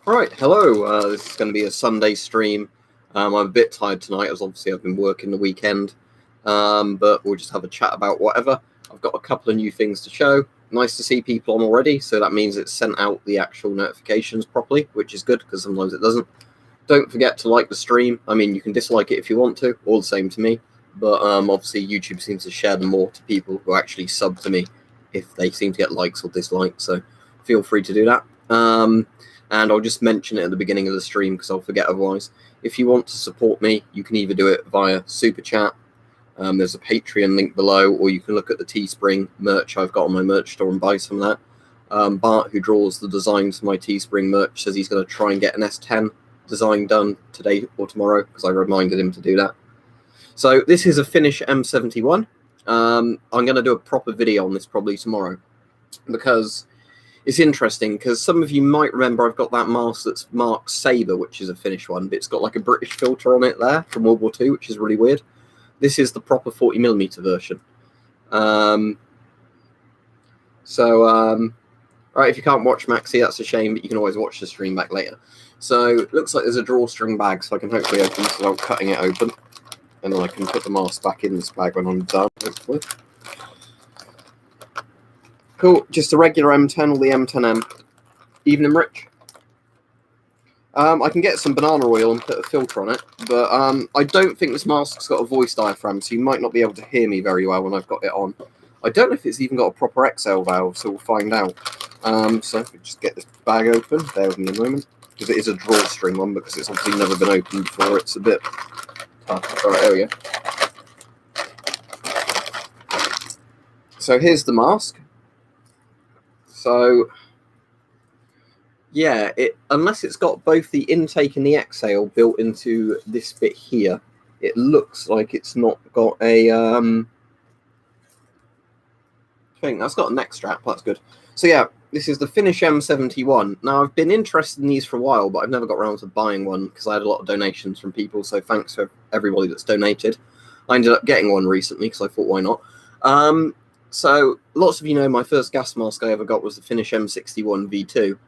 Alright, hello. This is going to be a Sunday stream. I'm a bit tired tonight, as obviously I've been working the weekend. But we'll just have a chat about whatever. I've got a couple of new things to show. Nice to see people on already, so that means it's sent out the actual notifications properly, which is good, because sometimes it doesn't. Don't forget to like the stream. I mean, you can dislike it if you want to, all the same to me. But obviously YouTube seems to share them more to people who actually sub to me if they seem to get likes or dislikes, so feel free to do that. And I'll just mention it at the beginning of the stream because I'll forget otherwise. If you want to support me, you can either do it via Super Chat. There's a Patreon link below, or you can look at the Teespring merch I've got on my merch store and buy some of that. Bart, who draws the designs for my Teespring merch, says he's going to try and get an S10 design done today or tomorrow because I reminded him to do that. So this is a Finnish M71. I'm going to do a proper video on this probably tomorrow because it's interesting, because some of you might remember I've got that mask that's marked Sabre, which is a Finnish one, but it's got like a British filter on it there from World War II, which is really weird. This is the proper 40mm version. Right, if you can't watch Maxi, that's a shame, but you can always watch the stream back later. So it looks like there's a drawstring bag, so I can hopefully open this without cutting it open. And then I can put the mask back in this bag when I'm done, hopefully. Cool, just a regular M10 or the M10M. Evening, Rich. I can get some banana oil and put a filter on it, but I don't think this mask's got a voice diaphragm, so you might not be able to hear me very well when I've got it on. I don't know if it's even got a proper exhale valve, so we'll find out. So if we just get this bag open, bear with me a moment, because it is a drawstring one, because it's obviously never been opened before. It's a bit tough. All right, there we go. So here's the mask. So, yeah, unless it's got both the intake and the exhale built into this bit here, it looks like it's not got a thing. That's got a neck strap. That's good. So yeah, this is the Finnish M71. Now, I've been interested in these for a while, but I've never got around to buying one because I had a lot of donations from people. So thanks for everybody that's donated. I ended up getting one recently because I thought, why not? So, lots of you know my first gas mask I ever got was the Finnish M61 V2.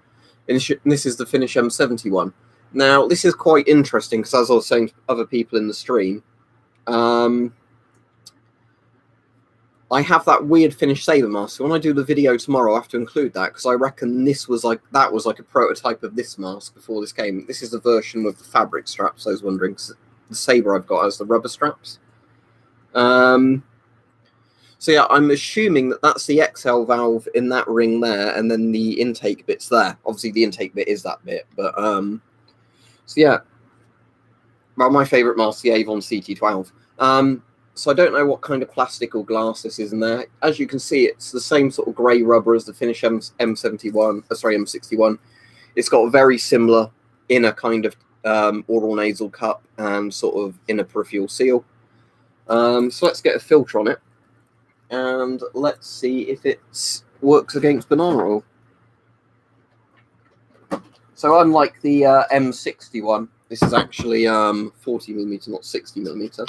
And this is the Finnish M71. Now, this is quite interesting because, as I was saying to other people in the stream, I have that weird Finnish Sabre mask. So when I do the video tomorrow, I have to include that because I reckon that was like a prototype of this mask before this came. This is the version with the fabric straps, I was wondering, because the Sabre I've got has the rubber straps. So yeah, I'm assuming that that's the exhale valve in that ring there, and then the intake bit's there. Obviously, the intake bit is that bit, but so yeah. Well, my favourite mask, the Avon CT12. So I don't know what kind of plastic or glass this is in there. As you can see, it's the same sort of grey rubber as the Finnish M61. It's got a very similar inner kind of oral nasal cup and sort of inner peripheral seal. So let's get a filter on it. And let's see if it works against banana oil. So unlike the M61, this is actually 40mm, not 60mm.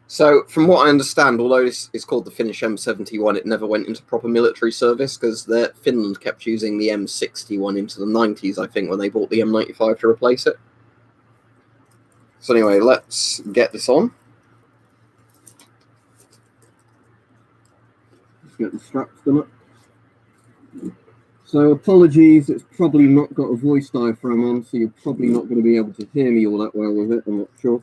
So, from what I understand, although this is called the Finnish M71, it never went into proper military service because Finland kept using the M61 into the 90s, I think, when they bought the M95 to replace it. So anyway, let's get this on. Let's get the straps done up. So apologies, it's probably not got a voice diaphragm on, so you're probably not going to be able to hear me all that well with it, I'm not sure.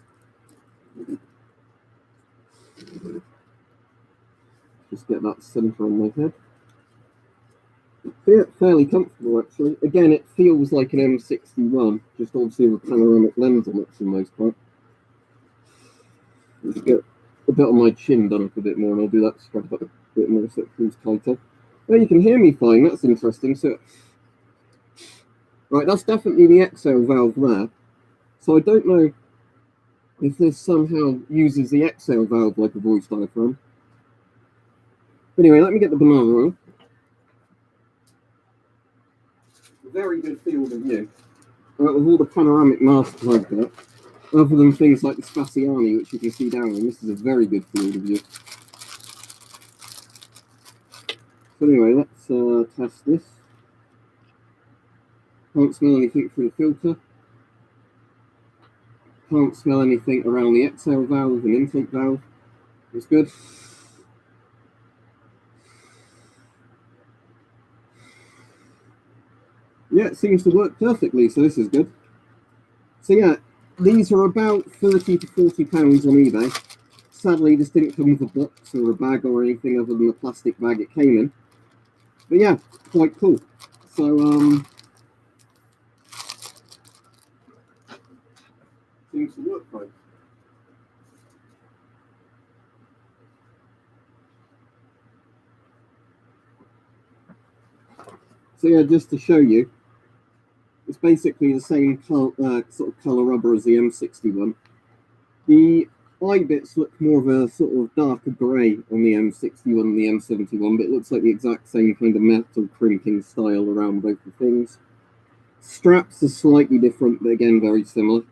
Just get that centre on my head. Yeah, fairly comfortable actually. Again, it feels like an M61, just obviously with a panoramic lens on it for the most part. Just get a bit on my chin done up a bit more, and I'll do that strap up a bit more so it feels tighter. Well, you can hear me fine, that's interesting. So, right, that's definitely the exhale valve there. So I don't know if this somehow uses the exhale valve like a voice diaphragm. Anyway, let me get the banana oil. Very good field of view. Out of all the panoramic masks I've got, other than things like the Spaziani, which you can see down on, this is a very good field of view. So anyway, let's test this. Can't smell anything through the filter. Can't smell anything around the exhale valve and intake valve. It's good. Yeah, it seems to work perfectly, so this is good. So yeah, these are about £30 to £40 on eBay. Sadly, this didn't come with a box or a bag or anything other than the plastic bag it came in. But yeah, quite cool. So, seems to work fine. So yeah, just to show you, it's basically the same sort of colour rubber as the M61. The eye bits look more of a sort of darker grey on the M61 than the M71, but it looks like the exact same kind of metal crimping style around both the things. Straps are slightly different, but again, very similar.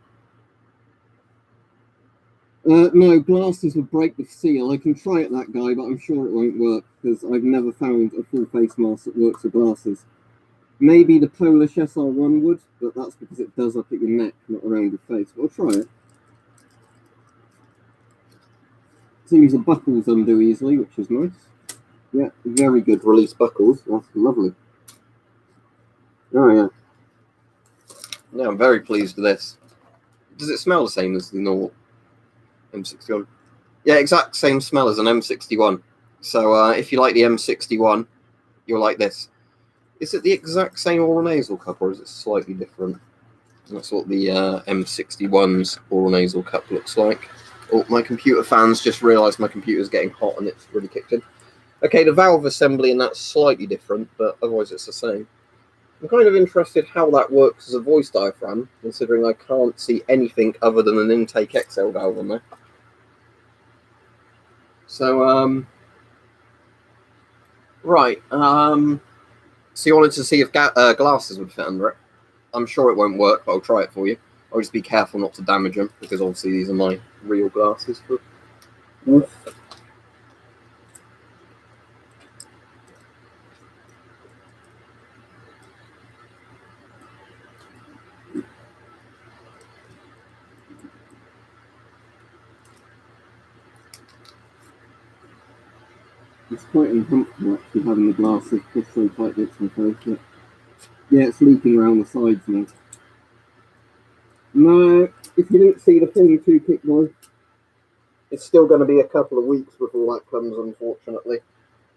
No, glasses would break the seal. I can try it, that guy, but I'm sure it won't work, because I've never found a full face mask that works with glasses. Maybe the Polish SR1 would, but that's because it does up at your neck, not around your face. But I'll try it. Seems the buckles undo easily, which is nice. Yeah, very good release buckles. That's lovely. Oh, yeah. Yeah, I'm very pleased with this. Does it smell the same as the normal M61? Yeah, exact same smell as an M61. So if you like the M61, you'll like this. Is it the exact same oral nasal cup, or is it slightly different? That's what the M61's oral nasal cup looks like. Oh, my computer fans just realised my computer's getting hot and it's really kicked in. Okay, the valve assembly and that's slightly different, but otherwise it's the same. I'm kind of interested how that works as a voice diaphragm, considering I can't see anything other than an intake exhale valve on there. So, right. So you wanted to see if glasses would fit under it. I'm sure it won't work, but I'll try it for you. I'll just be careful not to damage them, because obviously these are my real glasses. It's quite uncomfortable actually having the glasses pushed so tight against my face. But yeah, it's leaking around the sides now. No, if you didn't see the thing too quick, boy, it's still going to be a couple of weeks before that comes, unfortunately,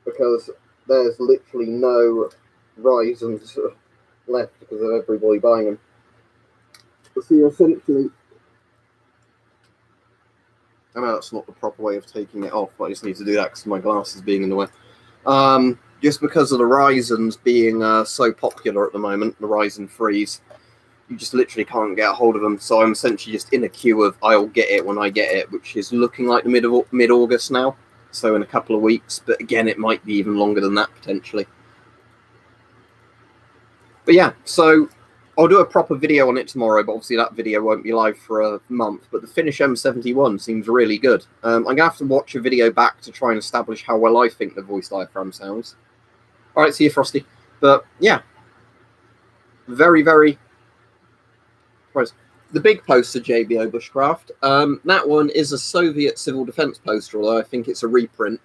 because there's literally no Ryzens left because of everybody buying them. So essentially, I know that's not the proper way of taking it off, but I just need to do that because of my glasses being in the way. Just because of the Ryzens being so popular at the moment, the Ryzen 3s, you just literally can't get a hold of them. So I'm essentially just in a queue of I'll get it when I get it, which is looking like the mid-August now. So in a couple of weeks, but again, it might be even longer than that potentially. But yeah, so I'll do a proper video on it tomorrow, but obviously that video won't be live for a month. But the Finish M71 seems really good. I'm going to have to watch a video back to try and establish how well I think the voice diaphragm sounds. All right, see you, Frosty. But yeah, very, very surprised. The big poster, JBO Bushcraft, that one is a Soviet civil defense poster, although I think it's a reprint,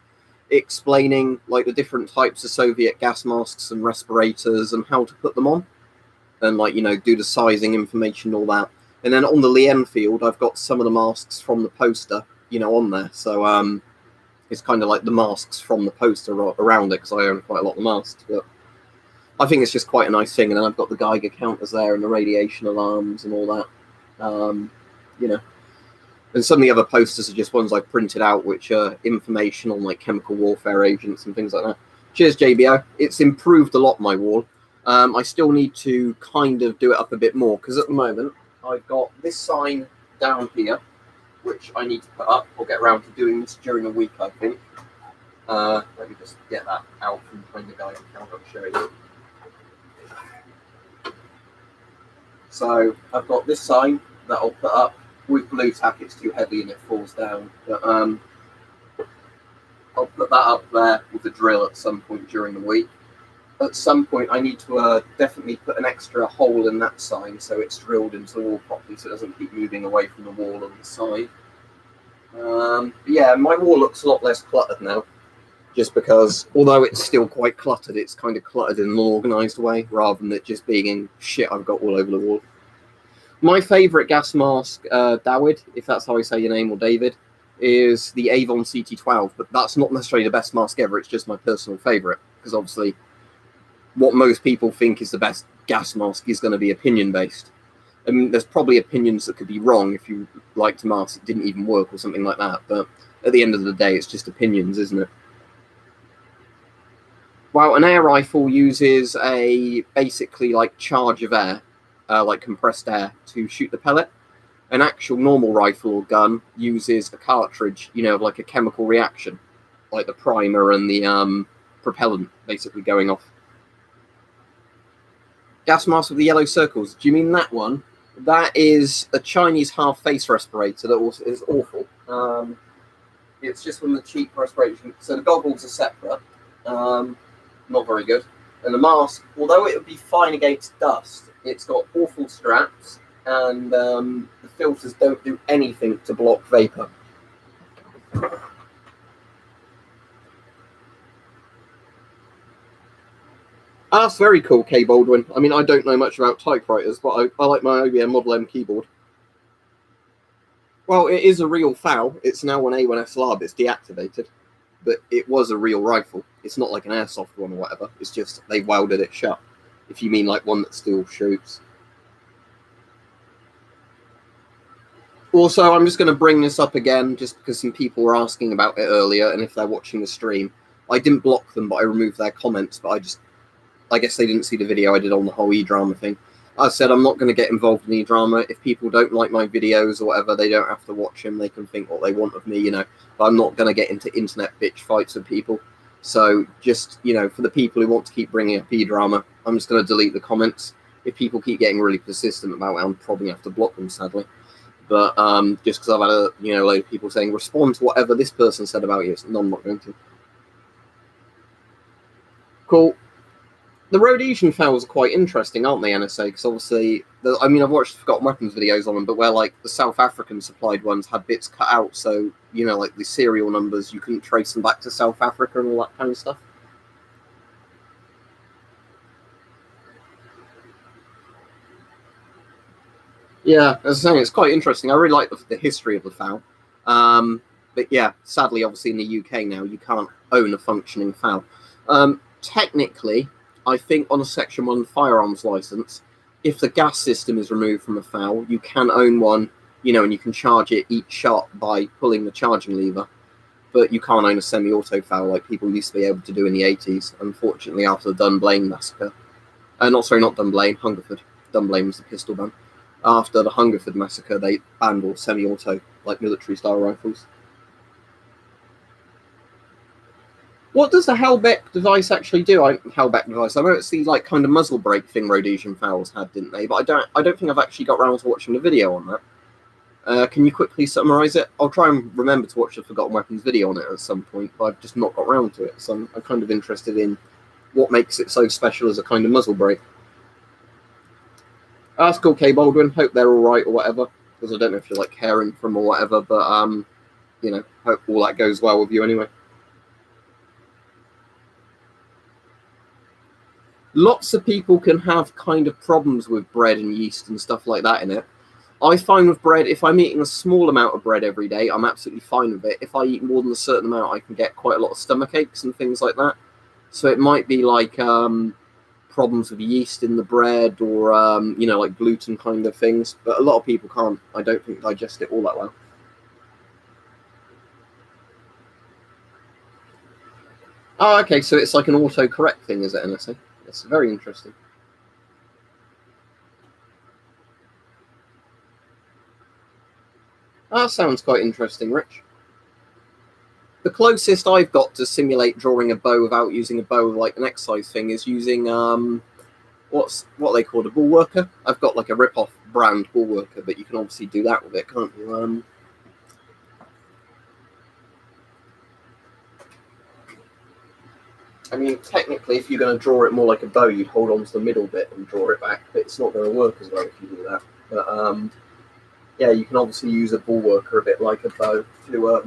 explaining like the different types of Soviet gas masks and respirators and how to put them on. And like, you know, do the sizing information, all that. And then on the Lien field, I've got some of the masks from the poster, you know, on there. So it's kind of like the masks from the poster around it, because I own quite a lot of masks. But I think it's just quite a nice thing. And then I've got the Geiger counters there and the radiation alarms and all that. You know. And some of the other posters are just ones I've printed out, which are information on like chemical warfare agents and things like that. Cheers, JBO. It's improved a lot, my wall. I still need to kind of do it up a bit more, because at the moment I've got this sign down here, which I need to put up. I'll get around to doing this during the week, I think. Let me just get that out from behind the guy. I'll show you. So I've got this sign that I'll put up with blue tack. It's too heavy and it falls down. But I'll put that up there with the drill at some point during the week. At some point, I need to definitely put an extra hole in that sign so it's drilled into the wall properly, so it doesn't keep moving away from the wall on the side. Yeah, my wall looks a lot less cluttered now, just because although it's still quite cluttered, it's kind of cluttered in an organised way rather than it just being in shit I've got all over the wall. My favourite gas mask, Dawid, if that's how I say your name, or David, is the Avon CT12, but that's not necessarily the best mask ever. It's just my personal favourite, because obviously what most people think is the best gas mask is going to be opinion based. I mean, there's probably opinions that could be wrong if you liked a mask that didn't even work or something like that, but at the end of the day, it's just opinions, isn't it? Well, an air rifle uses a basically like charge of air, like compressed air, to shoot the pellet. An actual normal rifle or gun uses a cartridge, you know, like a chemical reaction, like the primer and the propellant basically going off. Gas mask with the yellow circles. Do you mean that one? That is a Chinese half-face respirator that also is awful. It's just one of the cheap respiration. So the goggles are separate. Not very good. And the mask, although it would be fine against dust, it's got awful straps, and the filters don't do anything to block vapor. That's very cool, K. Baldwin. I mean, I don't know much about typewriters, but I like my IBM Model M keyboard. Well, it is a real FAL. It's now an A1S Lab. It's deactivated. But it was a real rifle. It's not like an airsoft one or whatever. It's just they welded it shut, if you mean like one that still shoots. Also, I'm just going to bring this up again just because some people were asking about it earlier, and if they're watching the stream. I didn't block them, but I removed their comments, but I guess they didn't see the video I did on the whole e-drama thing. I said I'm not going to get involved in e-drama. If people don't like my videos or whatever, they don't have to watch them. They can think what they want of me, you know. But I'm not going to get into internet bitch fights with people. So just, you know, for the people who want to keep bringing up e-drama, I'm just going to delete the comments. If people keep getting really persistent about it, I'll probably have to block them, sadly. But just because I've had a load of people saying, respond to whatever this person said about you. No, I'm not going to. Cool. The Rhodesian FALs are quite interesting, aren't they, NSA? Because obviously, I've watched Forgotten Weapons videos on them, but where like the South African supplied ones had bits cut out, so like the serial numbers, you couldn't trace them back to South Africa and all that kind of stuff. Yeah, as I was saying, it's quite interesting. I really like the history of the FAL. But yeah, sadly, obviously in the UK now, you can't own a functioning FAL. Technically, I think on a Section 1 firearms license, if the gas system is removed from a FAL, you can own one, and you can charge it each shot by pulling the charging lever. But you can't own a semi-auto FAL like people used to be able to do in the 80s, unfortunately, after the Dunblane massacre. Not Dunblane, Hungerford. Dunblane was the pistol ban. After the Hungerford massacre, they banned all semi-auto, like military-style rifles. What does the Hellbeck device actually do? Hellbeck device. I know it's the like kind of muzzle brake thing Rhodesian FALs had, didn't they? But I don't think I've actually got around to watching the video on that. Can you quickly summarise it? I'll try and remember to watch the Forgotten Weapons video on it at some point, but I've just not got around to it. So I'm kind of interested in what makes it so special as a kind of muzzle brake. That's cool, K. Baldwin. Hope they're all right or whatever, because I don't know if you're like caring for them or whatever, but hope all that goes well with you anyway. Lots of people can have kind of problems with bread and yeast and stuff like that in it. I find with bread, if I'm eating a small amount of bread every day, I'm absolutely fine with it. If I eat more than a certain amount, I can get quite a lot of stomach aches and things like that. So it might be like problems with yeast in the bread or, like gluten kind of things. But a lot of people can't, I don't think, digest it all that well. Oh, okay, so it's like an autocorrect thing, is it, NSA? It's very interesting. That sounds quite interesting, Rich. The closest I've got to simulate drawing a bow without using a bow like an exercise thing is using what they call a bulwarker. I've got like a rip-off brand bulwarker, but you can obviously do that with it, can't you? I mean, technically, if you're going to draw it more like a bow, you'd hold on to the middle bit and draw it back, but it's not going to work as well if you do that. But yeah, you can obviously use a bulwarker a bit like a bow to do a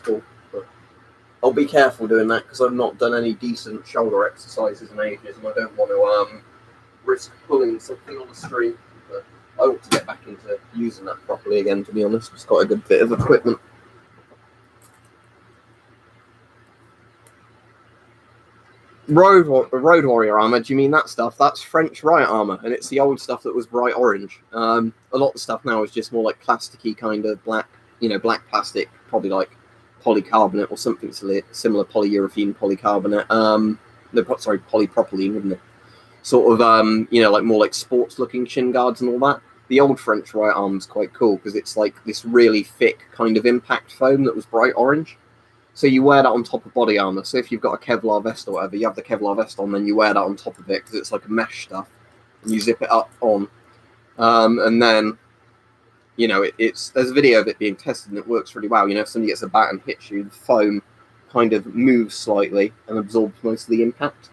pull. But I'll be careful doing that because I've not done any decent shoulder exercises in ages, and I don't want to risk pulling something on the stream. But I ought to get back into using that properly again, to be honest. It's quite a good bit of equipment. Road Warrior armor, do you mean that stuff? That's French Riot armor, and it's the old stuff that was bright orange. A lot of stuff now is just more like plasticky kind of black, black plastic, probably like polycarbonate or something similar, polyurethane, polycarbonate. Polypropylene, wouldn't it? Sort of, like more like sports looking shin guards and all that. The old French Riot armor is quite cool because it's like this really thick kind of impact foam that was bright orange. So you wear that on top of body armor. So if you've got a Kevlar vest or whatever, you have the Kevlar vest on, then you wear that on top of it because it's like a mesh stuff. And you zip it up on. And then, there's a video of it being tested and it works really well. If somebody gets a bat and hits you, the foam kind of moves slightly and absorbs most of the impact.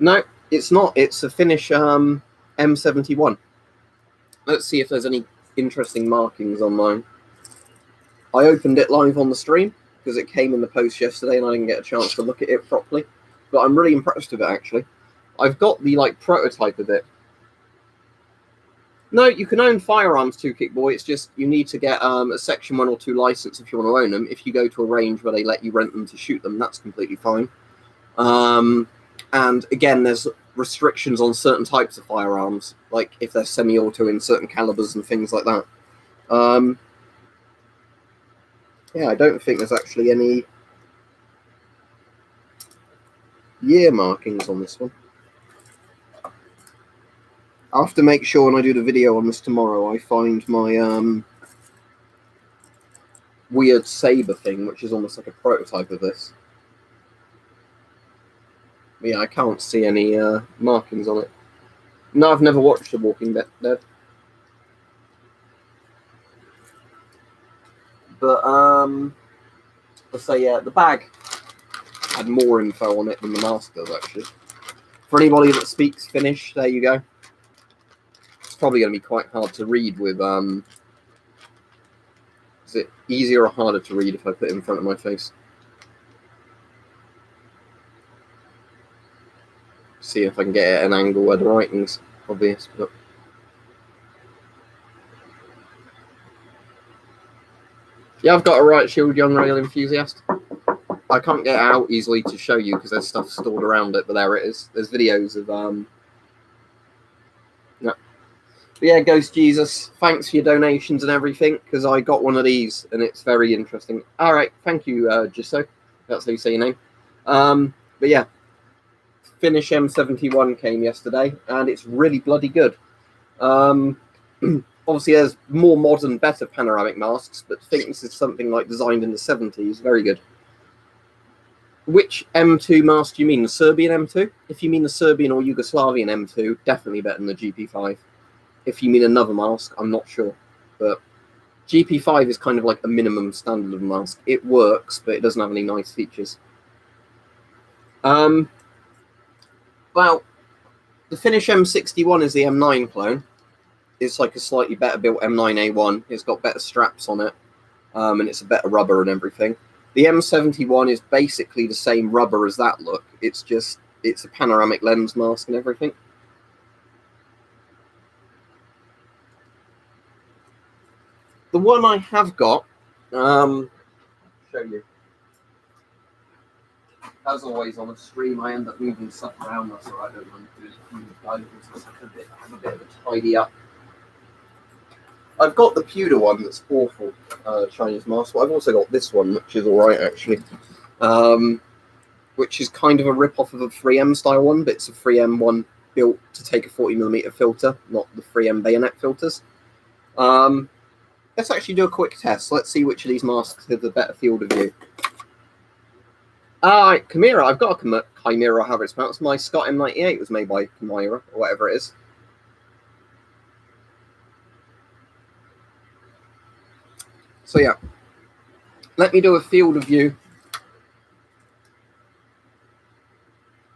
No, it's not. It's a Finnish M71. Let's see if there's any interesting markings on mine. I opened it live on the stream because it came in the post yesterday and I didn't get a chance to look at it properly. But I'm really impressed with it, actually. I've got the prototype of it. No, you can own firearms too, Kickboy. It's just you need to get a Section 1 or 2 license if you want to own them. If you go to a range where they let you rent them to shoot them, that's completely fine. And again, there's restrictions on certain types of firearms, like if they're semi-auto in certain calibers and things like that. Yeah, I don't think there's actually any year markings on this one. I'll have to make sure when I do the video on this tomorrow, I find my weird saber thing, which is almost like a prototype of this. But yeah, I can't see any markings on it. No, I've never watched The Walking Dead. But let's say, yeah, the bag had more info on it than the mask does, actually. For anybody that speaks Finnish, there you go. It's probably going to be quite hard to read with... Is it easier or harder to read if I put it in front of my face? See if I can get it at an angle where the writing's obvious. But... yeah, I've got a right shield, young rail enthusiast. I can't get it out easily to show you because there's stuff stored around it, but there it is. There's videos of no. But yeah, Ghost Jesus, thanks for your donations and everything, because I got one of these and it's very interesting. All right, thank you, Gisso. That's how you say your name. But yeah, Finnish M71 came yesterday, and it's really bloody good. Obviously, there's more modern, better panoramic masks, but I think this is something like designed in the 70s. Very good. Which M2 mask do you mean? The Serbian M2? If you mean the Serbian or Yugoslavian M2, definitely better than the GP5. If you mean another mask, I'm not sure. But GP5 is kind of like a minimum standard of mask. It works, but it doesn't have any nice features. Well, the Finnish M61 is the M9 clone. It's like a slightly better built M9A1. It's got better straps on it, and it's a better rubber and everything. The M71 is basically the same rubber as that look. It's just, it's a panoramic lens mask and everything. The one I have got, show you. As always on the stream, I end up moving stuff around. That's all right. I don't mind doing it. Have a bit of a tidy up. I've got the pewter one that's awful, Chinese mask, but I've also got this one, which is all right, actually, which is kind of a rip-off of a 3M style one, but it's a 3M one built to take a 40mm filter, not the 3M bayonet filters. Let's actually do a quick test. Let's see which of these masks have the better field of view. Chimera. I've got a Chimera, however it's pronounced. My Scott M98 was made by Chimera, or whatever it is. So yeah, let me do a field of view.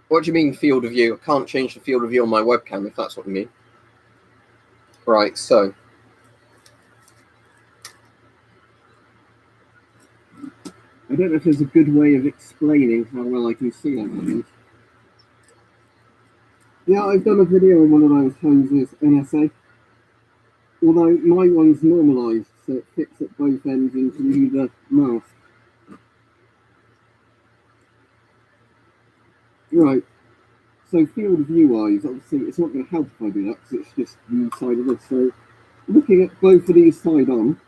What do you mean field of view? I can't change the field of view on my webcam, if that's what you mean. Right, so. I don't know if there's a good way of explaining how well I can see everything. Yeah, I've done a video on one of those Holmes' NSA. Although my one's normalised, so it fits at both ends into the mask. Right. So field of view wise, obviously it's not going to help if I do that because it's just the inside of this. So looking at both of these side on,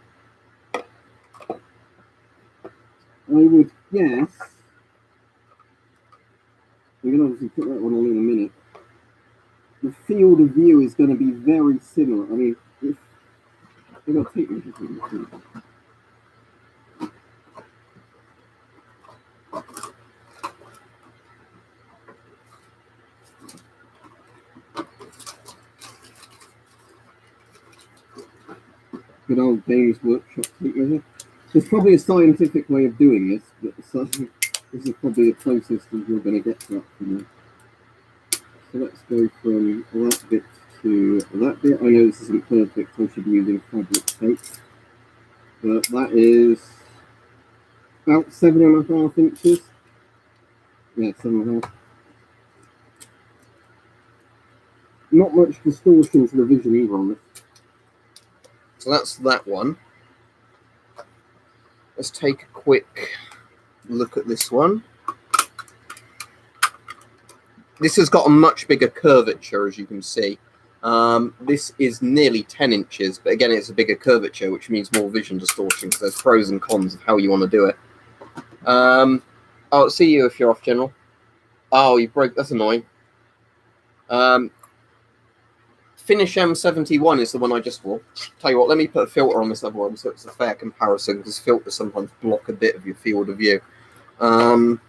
I would guess, I'm going to obviously put that one on in a minute, the field of view is going to be very similar. I mean, if I've got to take this. Good old Dave's workshop tape measure. There's probably a scientific way of doing this, but this is probably the closest that you're going to get to that from there. So let's go from that bit to that bit. I know this isn't perfect, I should be using fabric tape. But that is about 7.5 inches. Yeah, 7.5. Not much distortion to the vision either on this. So that's that one. Let's take a quick look at this one. This has got a much bigger curvature, as you can see. This is nearly 10 inches, but again, it's a bigger curvature, which means more vision distortion, because there's pros and cons of how you want to do it. I'll see you if you're off, General. Oh, you broke. That's annoying. Finish M71 is the one I just wore. Tell you what, let me put a filter on this other one so it's a fair comparison, because filters sometimes block a bit of your field of view. I've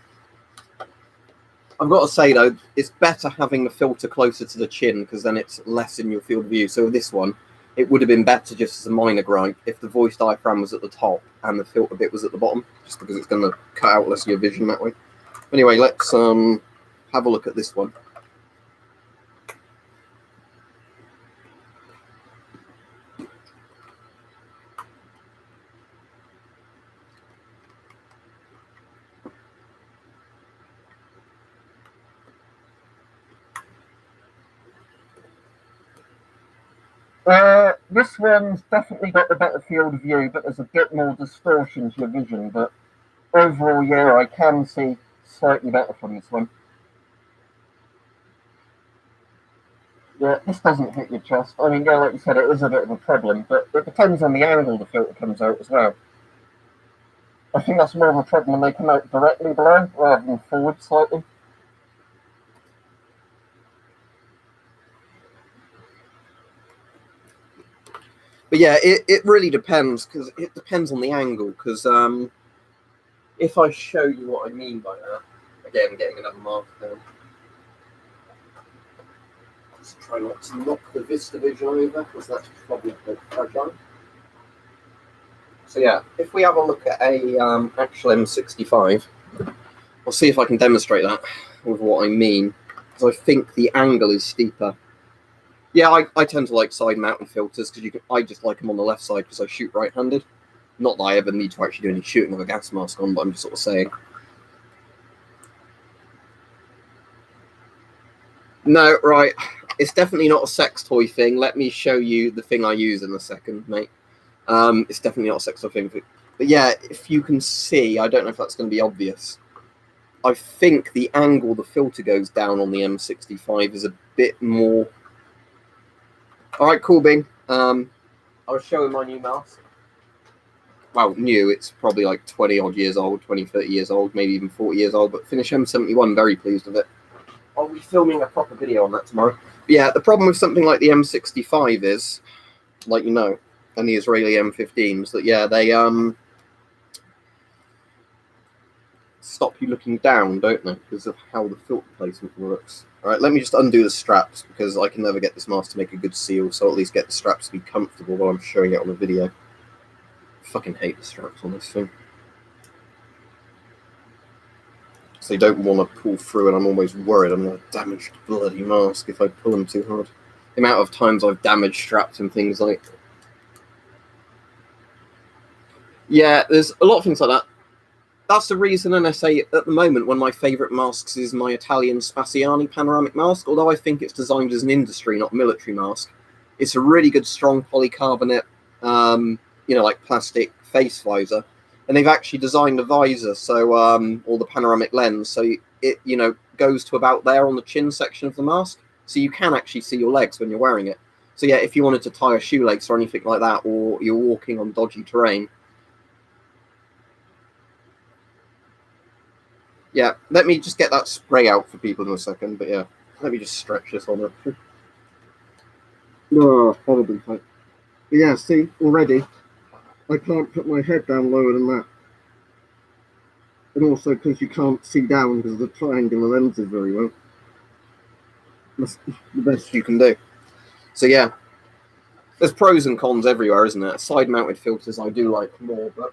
got to say, though, it's better having the filter closer to the chin, because then it's less in your field of view. So with this one, it would have been better just as a minor gripe if the voice diaphragm was at the top and the filter bit was at the bottom, just because it's going to cut out less of your vision that way. Anyway, let's have a look at this one. This one's definitely got the better field of view, but there's a bit more distortion to your vision. But overall, yeah, I can see slightly better from this one. Yeah, this doesn't hit your chest. I mean, yeah, like you said, it is a bit of a problem, but it depends on the angle the filter comes out as well. I think that's more of a problem when they come out directly below rather than forward slightly. But yeah, it really depends, because it depends on the angle. Because if I show you what I mean by that, again, getting another mark down. Just try not to knock the Vista Vision over, because that's probably a bit fragile. So yeah, if we have a look at a actual M65, I'll see if I can demonstrate that with what I mean, because I think the angle is steeper. Yeah, I tend to like side mounting filters, because I just like them on the left side because I shoot right-handed. Not that I ever need to actually do any shooting with a gas mask on, but I'm just sort of saying. No, right. It's definitely not a sex toy thing. Let me show you the thing I use in a second, mate. It's definitely not a sex toy thing. But yeah, if you can see, I don't know if that's going to be obvious. I think the angle the filter goes down on the M65 is a bit more... All right, cool, Bing. I was showing my new mask. Well, new, it's probably like 20 odd years old, 20, 30 years old, maybe even 40 years old, but Finish M71, very pleased with it. I'll be filming a proper video on that tomorrow. But yeah, the problem with something like the M65 is, like you know, and the Israeli M15s, that yeah, they stop you looking down, don't they? Because of how the filter placement works. All right, let me just undo the straps because I can never get this mask to make a good seal, so at least get the straps to be comfortable while I'm showing it on a video. I fucking hate the straps on this thing. So they don't want to pull through, and I'm always worried I'm going to damage the bloody mask if I pull them too hard. The amount of times I've damaged straps and things like... Yeah, there's a lot of things like that. That's the reason NSA, at the moment, one of my favourite masks is my Italian Spaziani panoramic mask, although I think it's designed as an industry, not a military mask. It's a really good, strong polycarbonate, like plastic face visor. And they've actually designed the visor, so, or the panoramic lens, so it, goes to about there on the chin section of the mask. So you can actually see your legs when you're wearing it. So yeah, if you wanted to tie a shoelace or anything like that, or you're walking on dodgy terrain. Yeah, let me just get that spray out for people in a second, but yeah, let me just stretch this on it. Oh, horribly tight. But yeah, see, already, I can't put my head down lower than that. And also because you can't see down because the triangular lenses very well. That's the best you can do. So yeah, there's pros and cons everywhere, isn't there? Side-mounted filters I do like more, but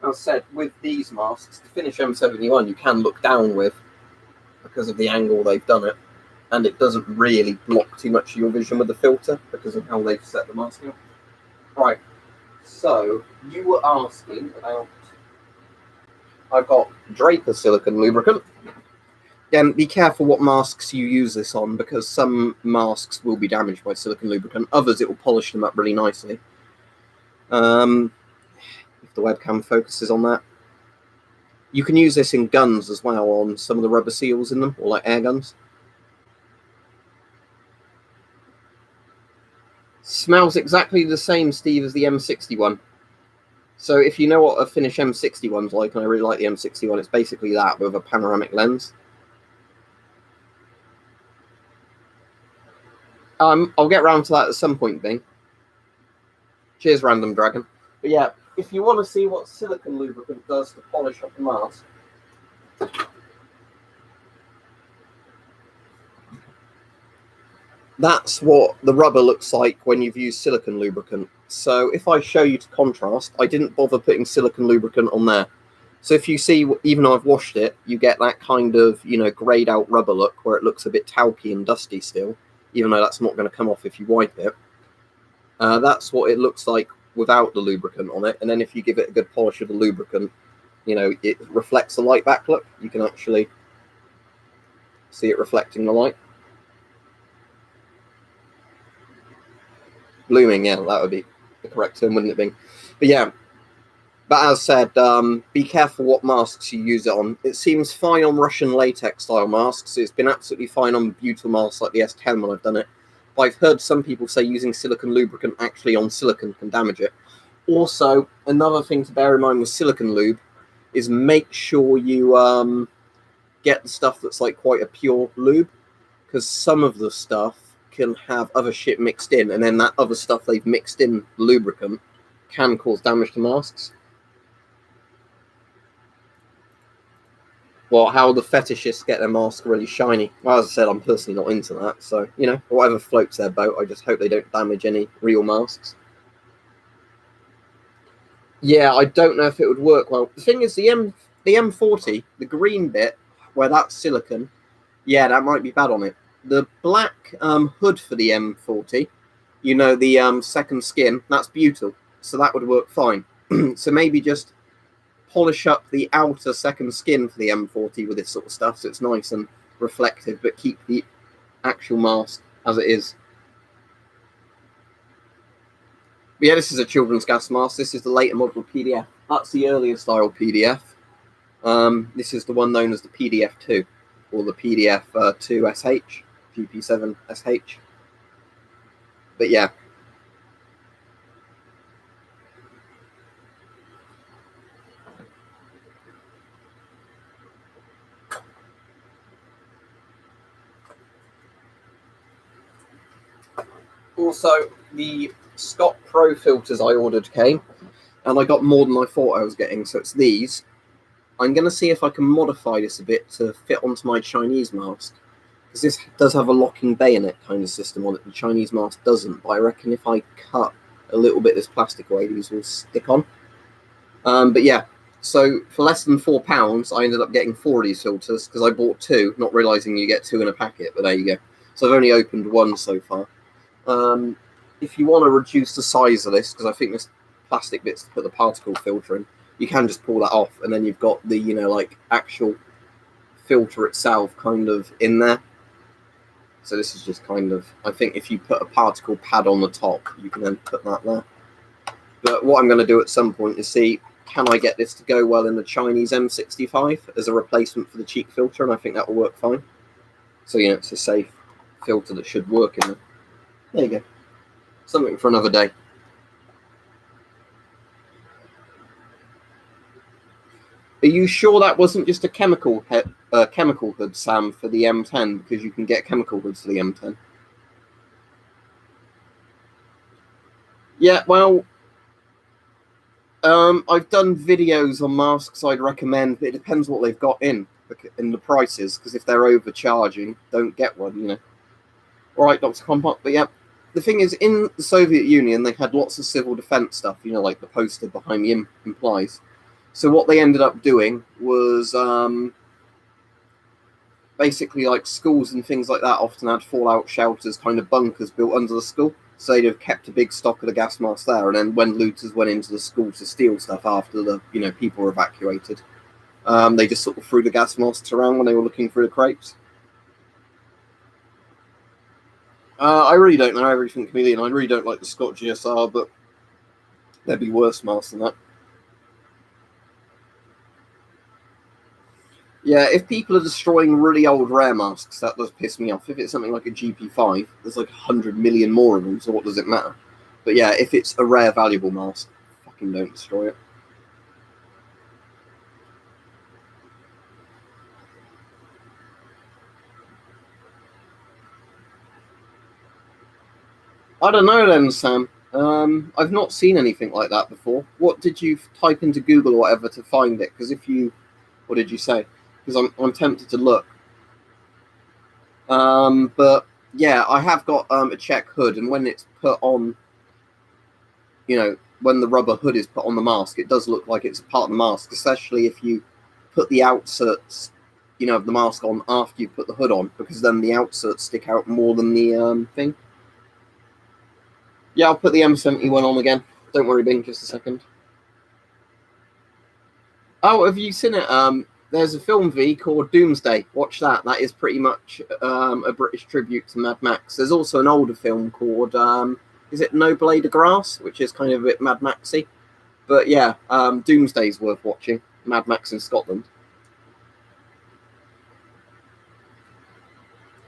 as I said, with these masks, the Finish M71 you can look down with because of the angle they've done it, and it doesn't really block too much of your vision with the filter because of how they've set the mask up. Right, so you were asking about... I've got Draper silicone lubricant. Again, be careful what masks you use this on because some masks will be damaged by silicone lubricant. Others, it will polish them up really nicely. If the webcam focuses on that. You can use this in guns as well on some of the rubber seals in them, or like air guns. Smells exactly the same, Steve, as the M61. So if you know what a Finish M61's like, and I really like the M61, it's basically that with a panoramic lens. I'll get round to that at some point, Bing. Cheers, Random Dragon. But yeah, if you want to see what silicone lubricant does to polish up the mask, that's what the rubber looks like when you've used silicone lubricant. So if I show you to contrast, I didn't bother putting silicone lubricant on there. So if you see, even though I've washed it, you get that kind of, grayed out rubber look where it looks a bit talky and dusty still, even though that's not going to come off if you wipe it. That's what it looks like without the lubricant on it. And then if you give it a good polish of the lubricant, it reflects the light back look. You can actually see it reflecting the light. Blooming, yeah, that would be the correct term, wouldn't it be? But yeah, but as said, be careful what masks you use it on. It seems fine on Russian latex style masks. It's been absolutely fine on butyl masks like the S10 when I've done it. But I've heard some people say using silicone lubricant actually on silicone can damage it. Also, another thing to bear in mind with silicone lube is make sure you get the stuff that's like quite a pure lube, because some of the stuff can have other shit mixed in, and then that other stuff they've mixed in the lubricant can cause damage to masks. Well, how the fetishists get their mask really shiny. Well, as I said, I'm personally not into that, so, whatever floats their boat, I just hope they don't damage any real masks. Yeah, I don't know if it would work well. The thing is, the M40, the green bit, where that's silicone, yeah, that might be bad on it. The black hood for the M40, the second skin, that's butyl, so that would work fine. So maybe just polish up the outer second skin for the M40 with this sort of stuff, so it's nice and reflective, but keep the actual mask as it is. But yeah, this is a children's gas mask. This is the later model PDF. That's the earlier style PDF. This is the one known as the PDF2, or the PDF2SH. GP7SH. But yeah. Also, the Scott Pro filters I ordered came, and I got more than I thought I was getting, so it's these. I'm going to see if I can modify this a bit to fit onto my Chinese mask, because this does have a locking bayonet kind of system on it. The Chinese mask doesn't, but I reckon if I cut a little bit of this plastic away, these will stick on. But yeah, so for less than £4, I ended up getting 4 of these filters, because I bought 2, not realising you get 2 in a packet, but there you go. So I've only opened 1 so far. If you want to reduce the size of this, because I think this plastic bits to put the particle filter in, you can just pull that off, and then you've got the, like, actual filter itself kind of in there. So this is just kind of, I think if you put a particle pad on the top, you can then put that there. But what I'm going to do at some point is see, can I get this to go well in the Chinese M65 as a replacement for the cheek filter, and I think that will work fine. So, it's a safe filter that should work in there. There you go. Something for another day. Are you sure that wasn't just a chemical hood, Sam, for the M10? Because you can get chemical hoods for the M10. Yeah, well, I've done videos on masks I'd recommend, but it depends what they've got in the prices, because if they're overcharging, don't get one, All right, Dr. Kompot, but yeah. The thing is, in the Soviet Union, they had lots of civil defense stuff, like the poster behind me implies. So what they ended up doing was basically, like, schools and things like that often had fallout shelters, kind of bunkers built under the school. So they'd have kept a big stock of the gas masks there, and then when looters went into the school to steal stuff after the people were evacuated, they just sort of threw the gas masks around when they were looking through the crates. I really don't know everything Chameleon. I really don't like the Scott GSR, but there'd be worse masks than that. Yeah, if people are destroying really old rare masks, that does piss me off. If it's something like a GP5, there's like 100 million more of them, so what does it matter? But yeah, if it's a rare, valuable mask, fucking don't destroy it. I don't know then, Sam. I've not seen anything like that before. What did you type into Google or whatever to find it? Because what did you say? Because I'm tempted to look. But yeah, I have got a check hood, and when it's put on, when the rubber hood is put on the mask, it does look like it's a part of the mask, especially if you put the outserts, of the mask on after you put the hood on, because then the outserts stick out more than the thing. Yeah, I'll put the M71 on again. Don't worry, Bing, just a second. Oh, have you seen it? There's a film V called Doomsday. Watch that. That is pretty much a British tribute to Mad Max. There's also an older film called, is it No Blade of Grass, which is kind of a bit Mad Maxy. But yeah, Doomsday's worth watching. Mad Max in Scotland.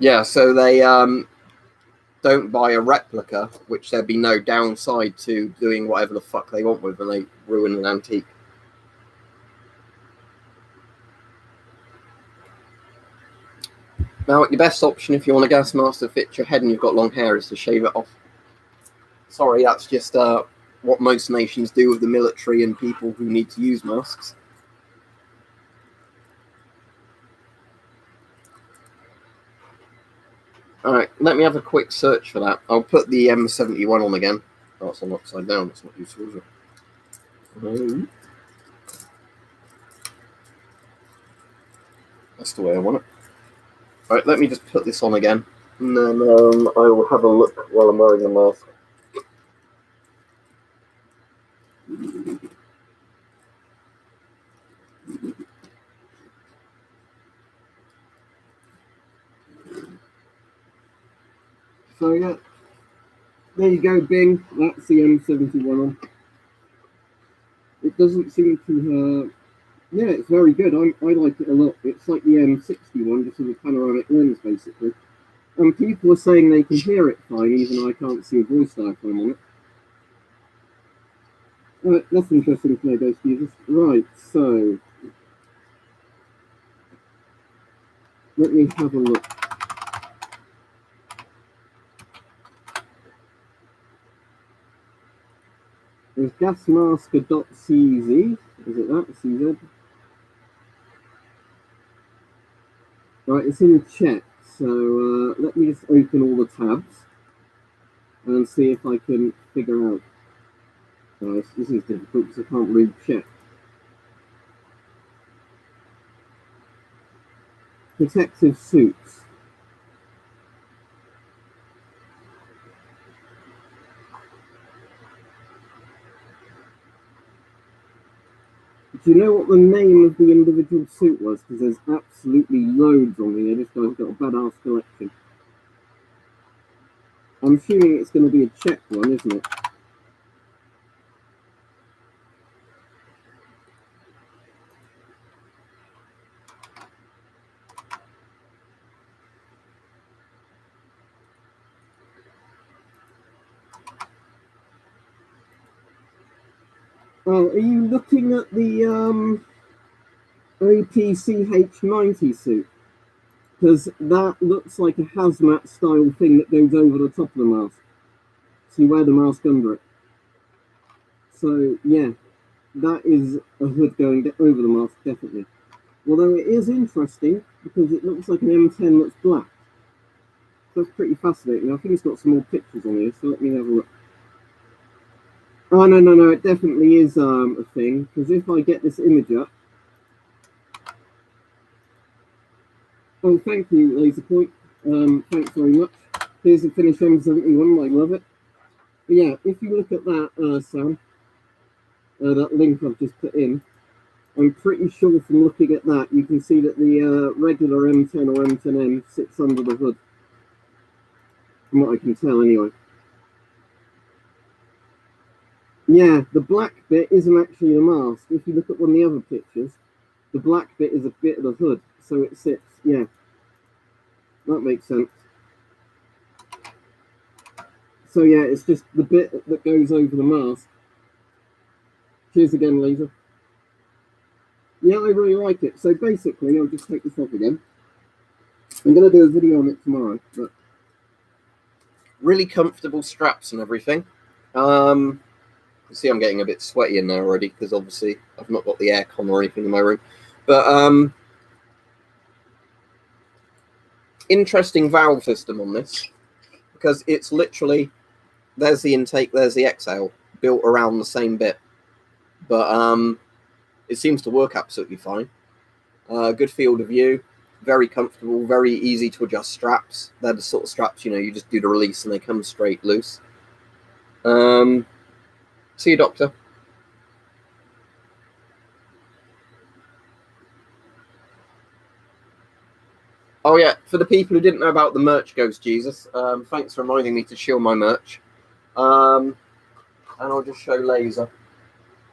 Yeah, so they don't buy a replica, which there'd be no downside to doing whatever the fuck they want with, and they ruin an antique. Now, your best option if you want a gas mask to fit your head and you've got long hair is to shave it off. Sorry, that's just what most nations do with the military and people who need to use masks. Alright, let me have a quick search for that. I'll put the M71 on again. Oh, it's on upside down. That's not useful, is it? That's the way I want it. Alright, let me just put this on again. And then I will have a look while I'm wearing the mask. So yeah, there you go, Bing. That's the M71 on. It doesn't seem to. Yeah, it's very good. I like it a lot. It's like the M61, just with a panoramic lens, basically. And people are saying they can hear it fine, even though I can't see a voice diaphragm on it. Right, that's interesting to know, Ghost users. Right, so let me have a look. There's gasmasker.cz. Is it that? CZ? Right, it's in check, so let me just open all the tabs and see if I can figure out. This is difficult because I can't read check. Protective suits. Do you know what the name of the individual suit was? Because there's absolutely loads on here. This guy's got a badass collection. I'm assuming it's going to be a check one, isn't it? Oh, are you looking at the OPCH-90 suit? Because that looks like a hazmat style thing that goes over the top of the mask. So you wear the mask under it. So yeah, that is a hood going over the mask, definitely. Although it is interesting because it looks like an M10 that's black. So that's pretty fascinating. I think it's got some more pictures on here, so let me have a look. Oh, no, it definitely is a thing, because if I get this image up... Oh, thank you, Laser Point. Thanks very much. Here's the finished M71, I love it. But yeah, if you look at that, Sam, that link I've just put in, I'm pretty sure from looking at that, you can see that the regular M10 or M10M sits under the hood. From what I can tell, anyway. Yeah, the black bit isn't actually the mask. If you look at one of the other pictures, the black bit is a bit of the hood, so it sits, yeah. That makes sense. So yeah, it's just the bit that goes over the mask. Cheers again, Laser. Yeah, I really like it. So basically, I'll just take this off again. I'm going to do a video on it tomorrow, but really comfortable straps and everything. You see I'm getting a bit sweaty in there already because obviously I've not got the aircon or anything in my room. But interesting valve system on this because it's literally, there's the intake, there's the exhale, built around the same bit. But it seems to work absolutely fine. Good field of view, very comfortable, very easy to adjust straps. They're the sort of straps, you know, you just do the release and they come straight loose. See you, doctor. Oh yeah, for the people who didn't know about the merch, Ghost Jesus, thanks for reminding me to shield my merch. And I'll just show Laser.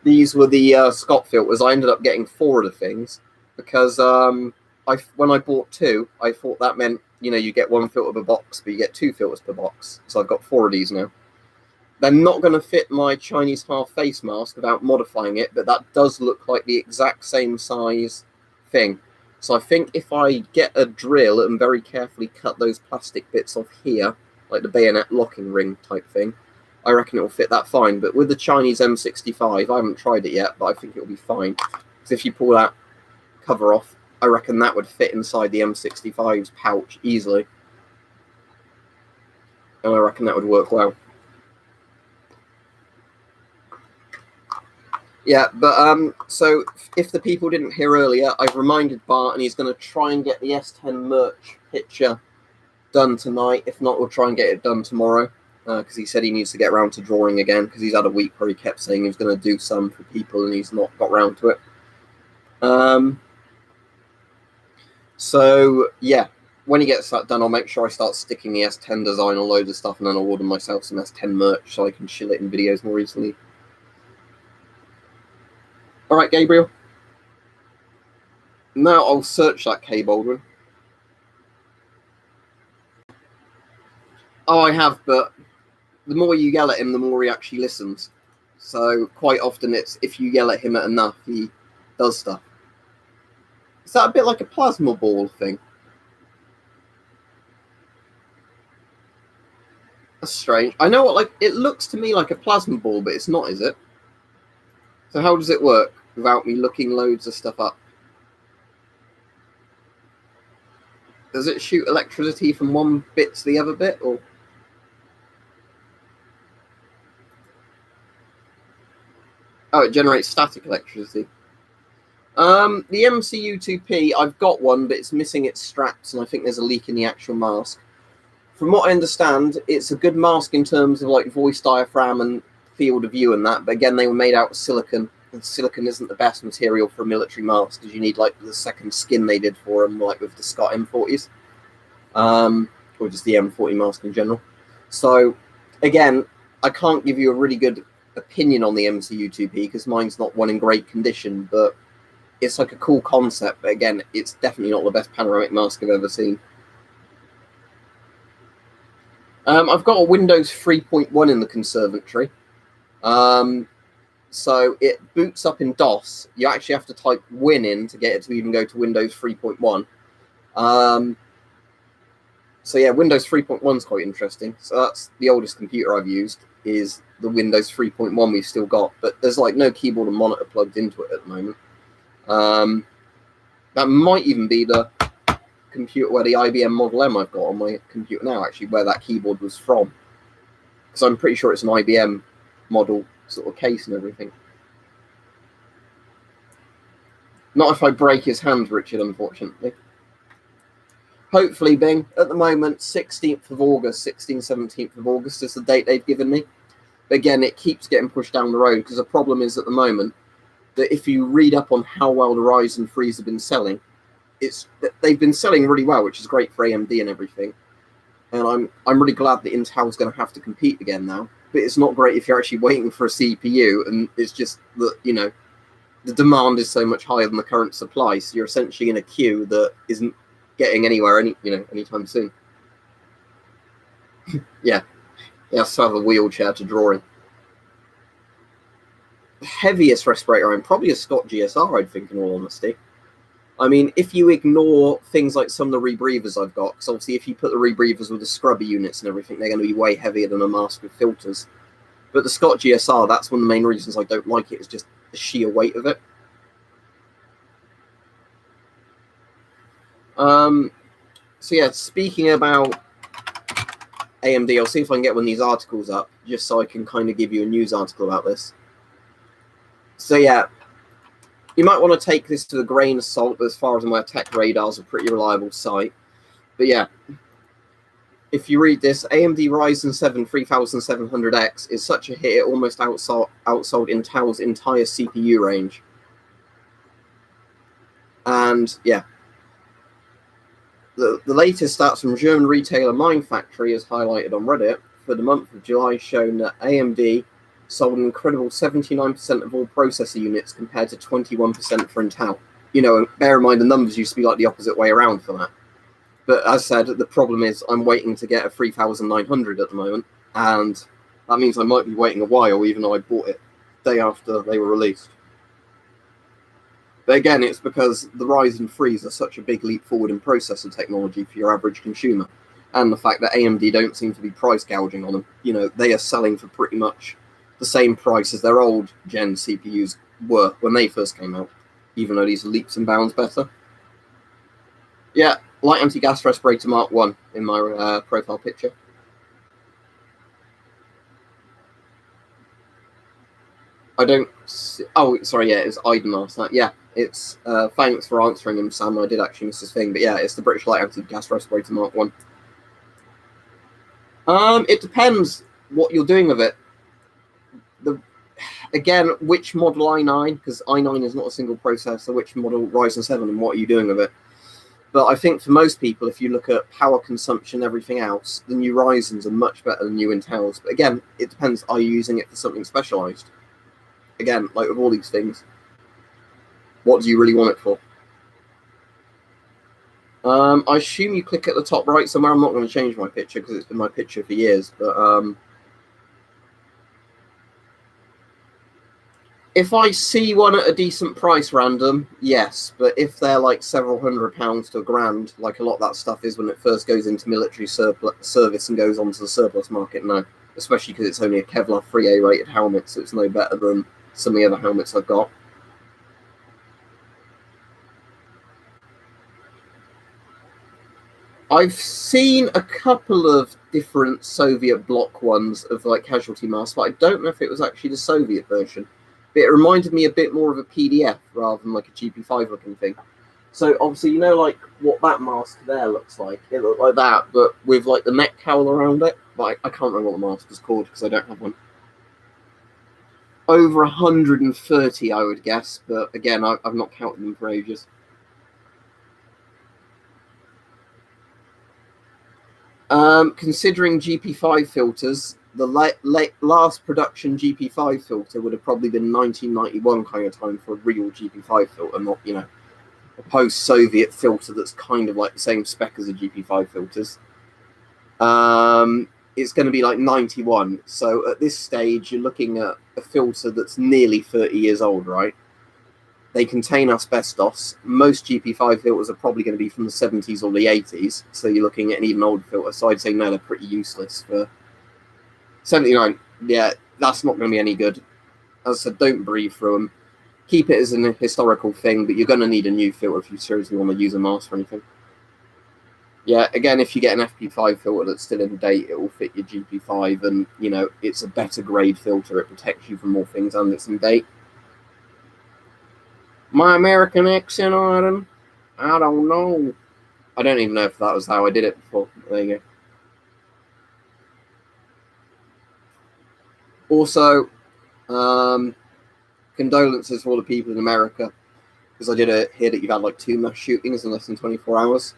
These were the Scott filters. I ended up getting 4 of the things because when I bought 2, I thought that meant, you know, you get 1 filter per box, but you get 2 filters per box. So I've got 4 of these now. They're not going to fit my Chinese half face mask without modifying it, but that does look like the exact same size thing. So I think if I get a drill and very carefully cut those plastic bits off here, like the bayonet locking ring type thing, I reckon it will fit that fine. But with the Chinese M65, I haven't tried it yet, but I think it will be fine. Because if you pull that cover off, I reckon that would fit inside the M65's pouch easily. And I reckon that would work well. Yeah, but so if the people didn't hear earlier, I've reminded Bart and he's going to try and get the S10 merch picture done tonight. If not, we'll try and get it done tomorrow. Because he said he needs to get around to drawing again because he's had a week where he kept saying he was going to do some for people and he's not got round to it. So, yeah, when he gets that done, I'll make sure I start sticking the S10 design on loads of stuff and then I'll order myself some S10 merch so I can shill it in videos more easily. All right, Gabriel. Now I'll search that K Baldwin. Oh, I have, but the more you yell at him, the more he actually listens. So quite often it's if you yell at him enough, he does stuff. Is that a bit like a plasma ball thing? That's strange. I know what, like, it looks to me like a plasma ball, but it's not, is it? So how does it work without me looking loads of stuff up? Does it shoot electricity from one bit to the other bit, or? Oh, it generates static electricity. The MCU2P, I've got one, but it's missing its straps, and I think there's a leak in the actual mask. From what I understand, it's a good mask in terms of like voice diaphragm and field of view and that, but again, they were made out of silicon, and silicon isn't the best material for a military mask, because you need like the second skin they did for them, like with the Scott M40s, or just the M40 mask in general. So, again, I can't give you a really good opinion on the MCU2P, because mine's not one in great condition, but it's like a cool concept, but again, it's definitely not the best panoramic mask I've ever seen. I've got a Windows 3.1 in the conservatory. So it boots up in DOS. You actually have to type Win in to get it to even go to Windows 3.1. So yeah, Windows 3.1 is quite interesting. So that's the oldest computer I've used, is the Windows 3.1 we've still got. But there's like no keyboard and monitor plugged into it at the moment. That might even be the computer where the IBM Model M I've got on my computer now, actually, where that keyboard was from. Because I'm pretty sure it's an IBM model sort of case and everything. Not if I break his hand, Richard, unfortunately. Hopefully, Bing. At the moment, 16th of August, 17th of August is the date they've given me. But again, it keeps getting pushed down the road, because the problem is at the moment that if you read up on how well the Ryzen 3s have been selling, they've been selling really well, which is great for AMD and everything. And I'm really glad that Intel's going to have to compete again now. But it's not great if you're actually waiting for a CPU, and it's just that, you know, the demand is so much higher than the current supply, so you're essentially in a queue that isn't getting anywhere anytime soon. Yeah, he has to have a wheelchair to draw in. The heaviest respirator I'm probably a Scott GSR, I'd think, in all honesty. I mean, if you ignore things like some of the rebreathers I've got, because obviously if you put the rebreathers with the scrubber units and everything, they're going to be way heavier than a mask with filters. But the Scott GSR, that's one of the main reasons I don't like it, is just the sheer weight of it. So yeah, speaking about AMD, I'll see if I can get one of these articles up, just so I can kind of give you a news article about this. So yeah, you might want to take this to a grain of salt, but as far as I'm aware, Tech Radar's a pretty reliable site. But yeah, if you read this, AMD Ryzen 7 3700X is such a hit it almost outsold Intel's entire CPU range. And yeah, the latest stats from German retailer Mind Factory, as highlighted on Reddit, for the month of July, shown that AMD sold an incredible 79% of all processor units compared to 21% for Intel. You know, bear in mind the numbers used to be like the opposite way around for that. But as said, the problem is I'm waiting to get a 3900 at the moment, and that means I might be waiting a while, even though I bought it the day after they were released. But again, it's because the Ryzen 3s are such a big leap forward in processor technology for your average consumer, and the fact that AMD don't seem to be price gouging on them. You know, they are selling for pretty much the same price as their old gen CPUs were when they first came out, even though these are leaps and bounds better. Yeah, light anti-gas respirator Mark 1 in my profile picture. I don't see, oh, sorry, yeah, it's Aiden asked that. Yeah, it's, thanks for answering him, Sam. I did actually miss this thing, but yeah, it's the British Light Anti-Gas Respirator Mark 1. It depends what you're doing with it. Again, which model i9, because i9 is not a single processor, which model Ryzen 7, and what are you doing with it? But I think for most people, if you look at power consumption and everything else, the new Ryzens are much better than new Intels. But again, it depends, are you using it for something specialized? Again, like with all these things, what do you really want it for? I assume you click at the top right somewhere. I'm not going to change my picture because it's been my picture for years. But if I see one at a decent price random, yes. But if they're like several £100 to £1,000, like a lot of that stuff is when it first goes into military service and goes onto the surplus market, no. Especially because it's only a Kevlar 3A rated helmet, so it's no better than some of the other helmets I've got. I've seen a couple of different Soviet bloc ones of like casualty masks, but I don't know if it was actually the Soviet version. But it reminded me a bit more of a PDF rather than like a GP5 looking thing. So obviously, you know, like what that mask there looks like. It looked like that, but with like the neck cowl around it. But I can't remember what the mask is called because I don't have one. Over 130, I would guess, but again, I've not counted them for ages. Considering GP5 filters, the last production GP5 filter would have probably been 1991 kind of time for a real GP5 filter, not, you know, a post-Soviet filter that's kind of like the same spec as the GP5 filters. It's going to be like 91. So at this stage, you're looking at a filter that's nearly 30 years old, right? They contain asbestos. Most GP5 filters are probably going to be from the 70s or the 80s. So you're looking at an even older filter. So I'd say no, they're pretty useless for 79. Yeah, that's not going to be any good. As I said, don't breathe through them. Keep it as an historical thing, but you're going to need a new filter if you seriously want to use a mask for anything. Yeah, again, if you get an FP5 filter that's still in date, it will fit your GP5, and, you know, it's a better grade filter. It protects you from more things, and it's in date. My American accent, Adam? I don't know. I don't even know if that was how I did it before. There you go. Also, condolences for all the people in America, because I did hear that you've had like 2 mass shootings in less than 24 hours.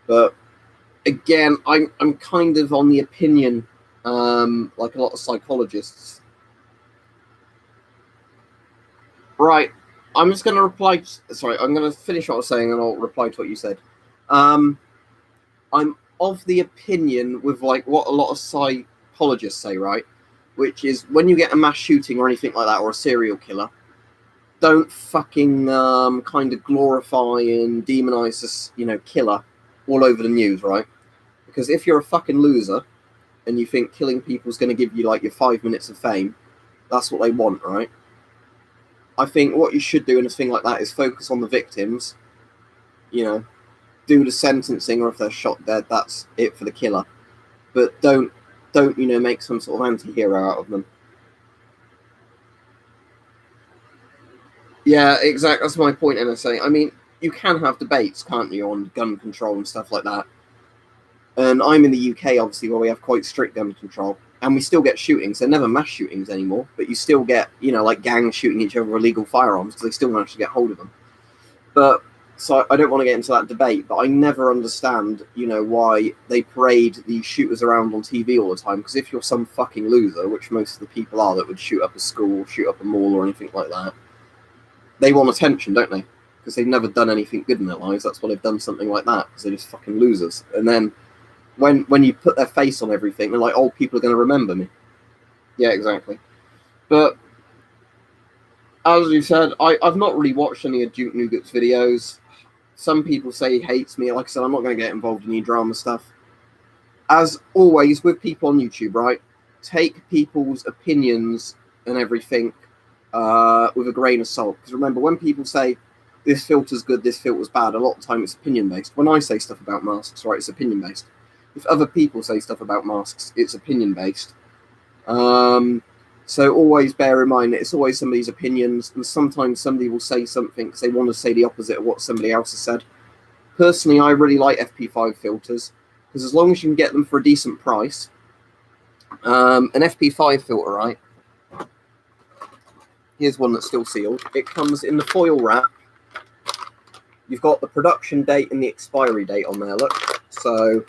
But again, I'm kind of on the opinion, like a lot of psychologists. Right. I'm just going to reply. Sorry, I'm going to finish what I was saying and I'll reply to what you said. I'm of the opinion with like what a lot of psychologists say, right? Which is when you get a mass shooting or anything like that, or a serial killer, don't fucking kind of glorify and demonize this, you know, killer all over the news, right? Because if you're a fucking loser and you think killing people is going to give you like your 5 minutes of fame, that's what they want, right? I think what you should do in a thing like that is focus on the victims, you know, do the sentencing, or if they're shot dead, that's it for the killer. But don't you know, make some sort of anti-hero out of them. Yeah, exactly. That's my point, NSA. I mean, you can have debates, can't you, on gun control and stuff like that. And I'm in the UK, obviously, where we have quite strict gun control. And we still get shootings. They're never mass shootings anymore, but you still get, you know, like gangs shooting each other with illegal firearms because they still manage to get hold of them. But, so I don't want to get into that debate, but I never understand, you know, why they parade these shooters around on TV all the time. Because if you're some fucking loser, which most of the people are that would shoot up a school, shoot up a mall or anything like that, they want attention, don't they? Because they've never done anything good in their lives. That's why they've done something like that, because they're just fucking losers. And then when you put their face on everything, they're like, oh, people are going to remember me. Yeah, exactly. But as you said, I've not really watched any of Duke Nougat's videos. Some people say he hates me. Like I said, I'm not going to get involved in any drama stuff. As always, with people on YouTube, right, take people's opinions and everything with a grain of salt. Because remember, when people say, this filter's good, this filter's bad, a lot of the time it's opinion-based. When I say stuff about masks, right, it's opinion-based. If other people say stuff about masks, it's opinion-based. So always bear in mind that it's always somebody's opinions, and sometimes somebody will say something because they want to say the opposite of what somebody else has said. Personally, I really like FP5 filters, because as long as you can get them for a decent price, an FP5 filter, right? Here's one that's still sealed. It comes in the foil wrap. You've got the production date and the expiry date on there, look. So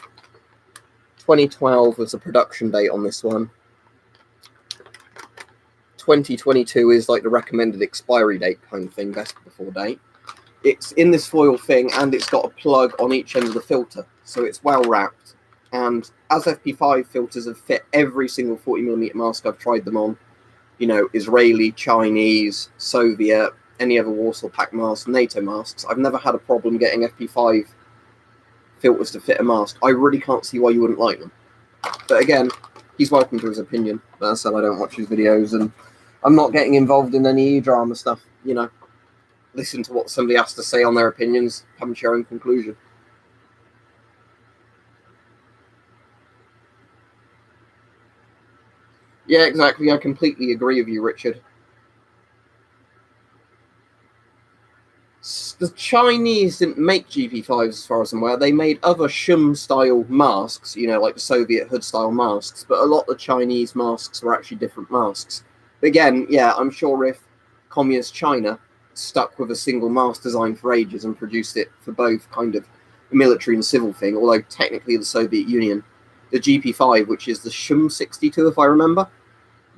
2012 was the production date on this one. 2022 is like the recommended expiry date kind of thing, best before date. It's in this foil thing, and it's got a plug on each end of the filter, so it's well wrapped. And as FP5 filters have fit every single 40mm mask I've tried them on, you know, Israeli, Chinese, Soviet, any other Warsaw Pact masks, NATO masks, I've never had a problem getting FP5 filters to fit a mask. I really can't see why you wouldn't like them. But again, he's welcome to his opinion. But as I said, I don't watch his videos, and I'm not getting involved in any drama stuff, you know. Listen to what somebody has to say on their opinions, come to your own conclusion. Yeah, exactly. I completely agree with you, Richard. The Chinese didn't make GP5s, as far as I'm aware. They made other shum-style masks, like the Soviet hood-style masks, but a lot of the Chinese masks were actually different masks. But again, yeah, I'm sure if communist China stuck with a single mask design for ages and produced it for both kind of military and civil thing, although technically the Soviet Union, the GP5, which is the Shum 62, if I remember,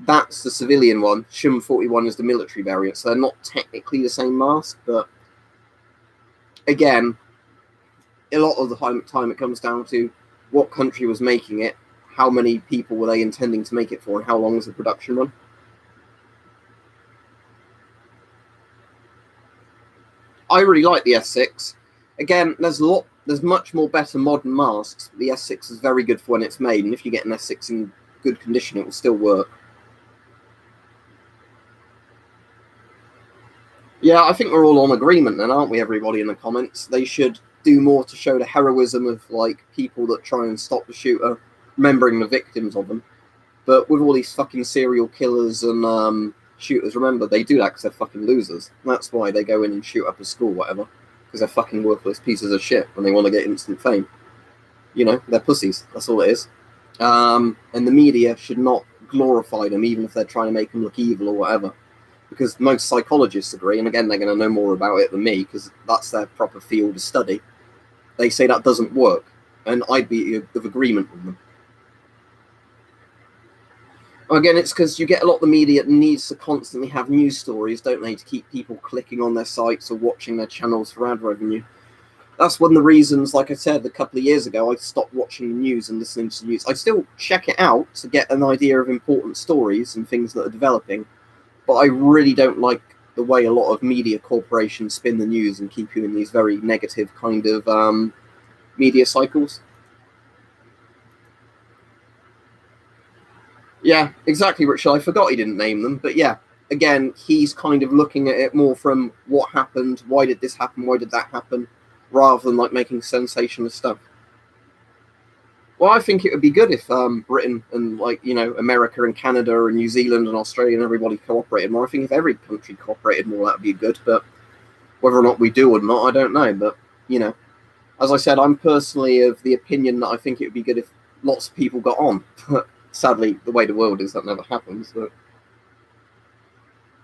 that's the civilian one. Shum 41 is the military variant, so they're not technically the same mask, but again, a lot of the time it comes down to what country was making it, how many people were they intending to make it for, and how long was the production run. I really like the S6. Again, there's much more better modern masks. The S6 is very good for when it's made, and if you get an S6 in good condition, it will still work. Yeah, I think we're all on agreement then, aren't we, everybody in the comments? They should do more to show the heroism of people that try and stop the shooter, remembering the victims of them. But with all these fucking serial killers and shooters, remember, they do that because they're fucking losers. And that's why they go in and shoot up a school, whatever. Because they're fucking worthless pieces of shit and they want to get instant fame. They're pussies. That's all it is. And the media should not glorify them, even if they're trying to make them look evil or whatever. Because most psychologists agree, and again, they're going to know more about it than me, because that's their proper field of study. They say that doesn't work. And I'd be of agreement with them. Again, it's because you get a lot of the media that needs to constantly have news stories, don't they, to keep people clicking on their sites or watching their channels for ad revenue. That's one of the reasons, like I said a couple of years ago, I stopped watching the news and listening to the news. I still check it out to get an idea of important stories and things that are developing, but I really don't like the way a lot of media corporations spin the news and keep you in these very negative kind of media cycles. Yeah, exactly, Richard. I forgot he didn't name them, but yeah, again, he's kind of looking at it more from what happened, why did this happen, why did that happen, rather than making sensational stuff. Well, I think it would be good if Britain and America and Canada and New Zealand and Australia and everybody cooperated more. I think if every country cooperated more, that would be good. But whether or not we do or not, I don't know. But as I said, I'm personally of the opinion that I think it would be good if lots of people got on. But sadly, the way the world is, that never happens. But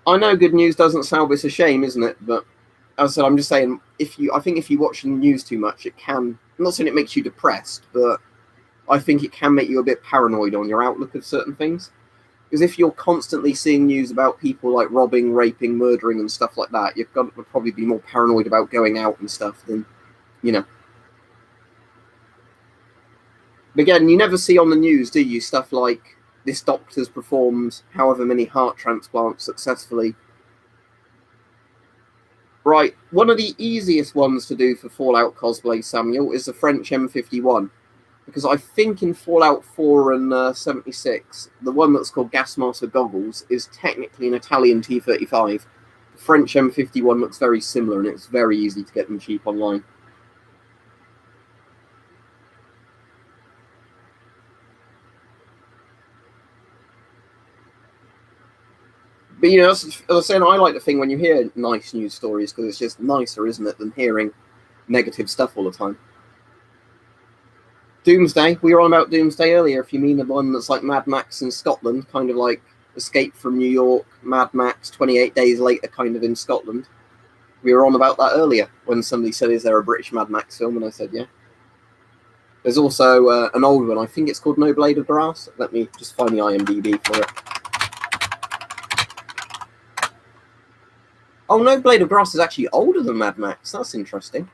I know good news doesn't sound, it's a shame, isn't it? But as I said, I'm just saying, I think if you watch the news too much, it can. I'm not saying it makes you depressed, but I think it can make you a bit paranoid on your outlook of certain things. Because if you're constantly seeing news about people robbing, raping, murdering, and stuff like that, you've got to probably be more paranoid about going out and stuff than. But again, you never see on the news, do you, stuff like this doctor's performed however many heart transplants successfully. Right, one of the easiest ones to do for Fallout cosplay, Samuel, is the French M51. Because I think in Fallout 4 and 76, the one that's called Gasmaster Goggles is technically an Italian T-35. The French M51 looks very similar, and it's very easy to get them cheap online. But as I was saying, I like the thing when you hear nice news stories, because it's just nicer, isn't it, than hearing negative stuff all the time. Doomsday, we were on about Doomsday earlier, if you mean the one that's like Mad Max in Scotland, kind of like Escape from New York, Mad Max 28 Days Later kind of in Scotland. We were on about that earlier when somebody said, is there a British Mad Max film? And I said, yeah. There's also an old one, I think it's called No Blade of Grass. Let me just find the IMDb for it. Oh, No Blade of Grass is actually older than Mad Max. That's interesting.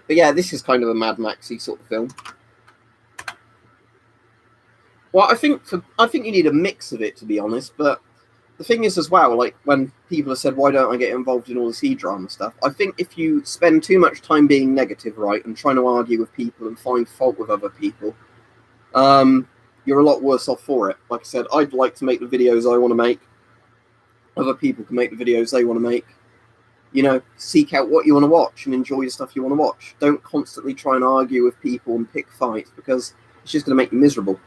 But yeah, this is kind of a Mad Maxy sort of film. Well, I think you need a mix of it, to be honest. But the thing is, as well, when people have said, "Why don't I get involved in all this e-drama stuff?" I think if you spend too much time being negative, right, and trying to argue with people and find fault with other people, you're a lot worse off for it. Like I said, I'd like to make the videos I want to make. Other people can make the videos they want to make. Seek out what you want to watch and enjoy the stuff you want to watch. Don't constantly try and argue with people and pick fights, because it's just going to make you miserable.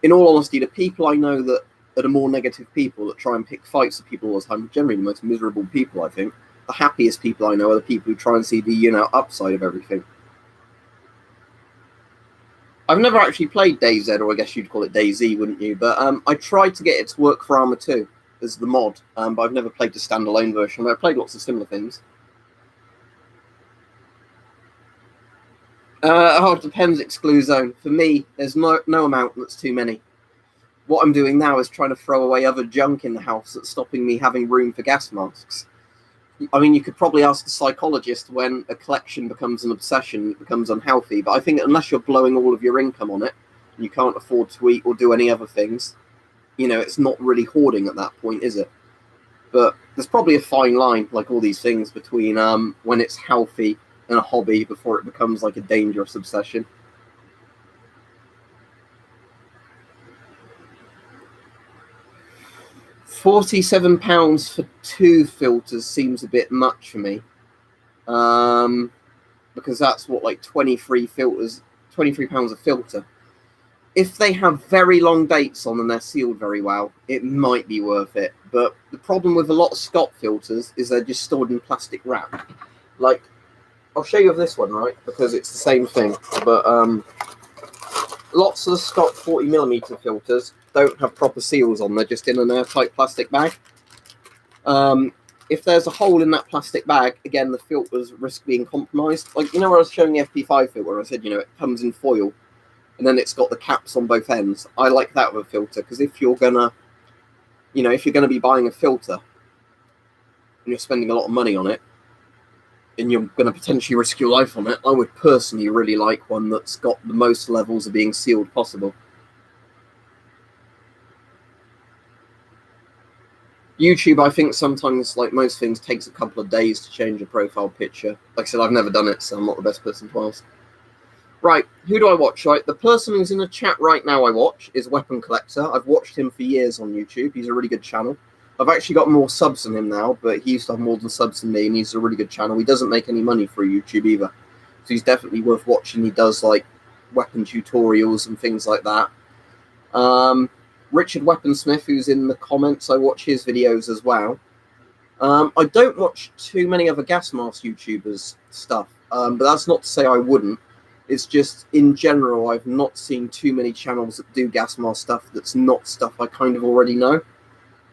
in all honesty, the people I know that are the more negative people that try and pick fights with people all the time, generally the most miserable people, I think. The happiest people I know are the people who try and see the, upside of everything. I've never actually played DayZ, or I guess you'd call it DayZ, wouldn't you? But I tried to get it to work for Arma 2 as the mod, but I've never played the standalone version. I've played lots of similar things. It depends, exclude zone. For me, there's no amount that's too many. What I'm doing now is trying to throw away other junk in the house that's stopping me having room for gas masks. I mean, you could probably ask a psychologist when a collection becomes an obsession, it becomes unhealthy, but I think unless you're blowing all of your income on it, and you can't afford to eat or do any other things, it's not really hoarding at that point, is it? But there's probably a fine line, like all these things, between when it's healthy and a hobby before it becomes like a dangerous obsession. £47 for 2 filters seems a bit much for me, because that's what, like 23 filters, £23 a filter. If they have very long dates on and they're sealed very well, it might be worth it. But the problem with a lot of Scott filters is they're just stored in plastic wrap. Like, I'll show you this one, right? Because it's the same thing. But lots of the Scott 40mm filters don't have proper seals on. They're just in an airtight plastic bag. If there's a hole in that plastic bag, again, the filters risk being compromised. Like, where I was showing the FP5 filter, I said, it comes in foil, and then it's got the caps on both ends. I like that with a filter, because if you're gonna be buying a filter, and you're spending a lot of money on it, and you're going to potentially risk your life on it, I would personally really like one that's got the most levels of being sealed possible. YouTube, I think sometimes, like most things, takes a couple of days to change a profile picture. Like I said, I've never done it, so I'm not the best person to ask. Right, who do I watch? Right, the person who's in the chat right now I watch is Weapon Collector. I've watched him for years on YouTube. He's a really good channel. I've actually got more subs than him now, but he used to have more than subs than me, and he's a really good channel. He doesn't make any money through YouTube either, so he's definitely worth watching. He does, like, weapon tutorials and things like that. Richard Weaponsmith, who's in the comments, I watch his videos as well. I don't watch too many other gas mask YouTubers stuff, but that's not to say I wouldn't. It's just, in general, I've not seen too many channels that do gas mask stuff that's not stuff I kind of already know.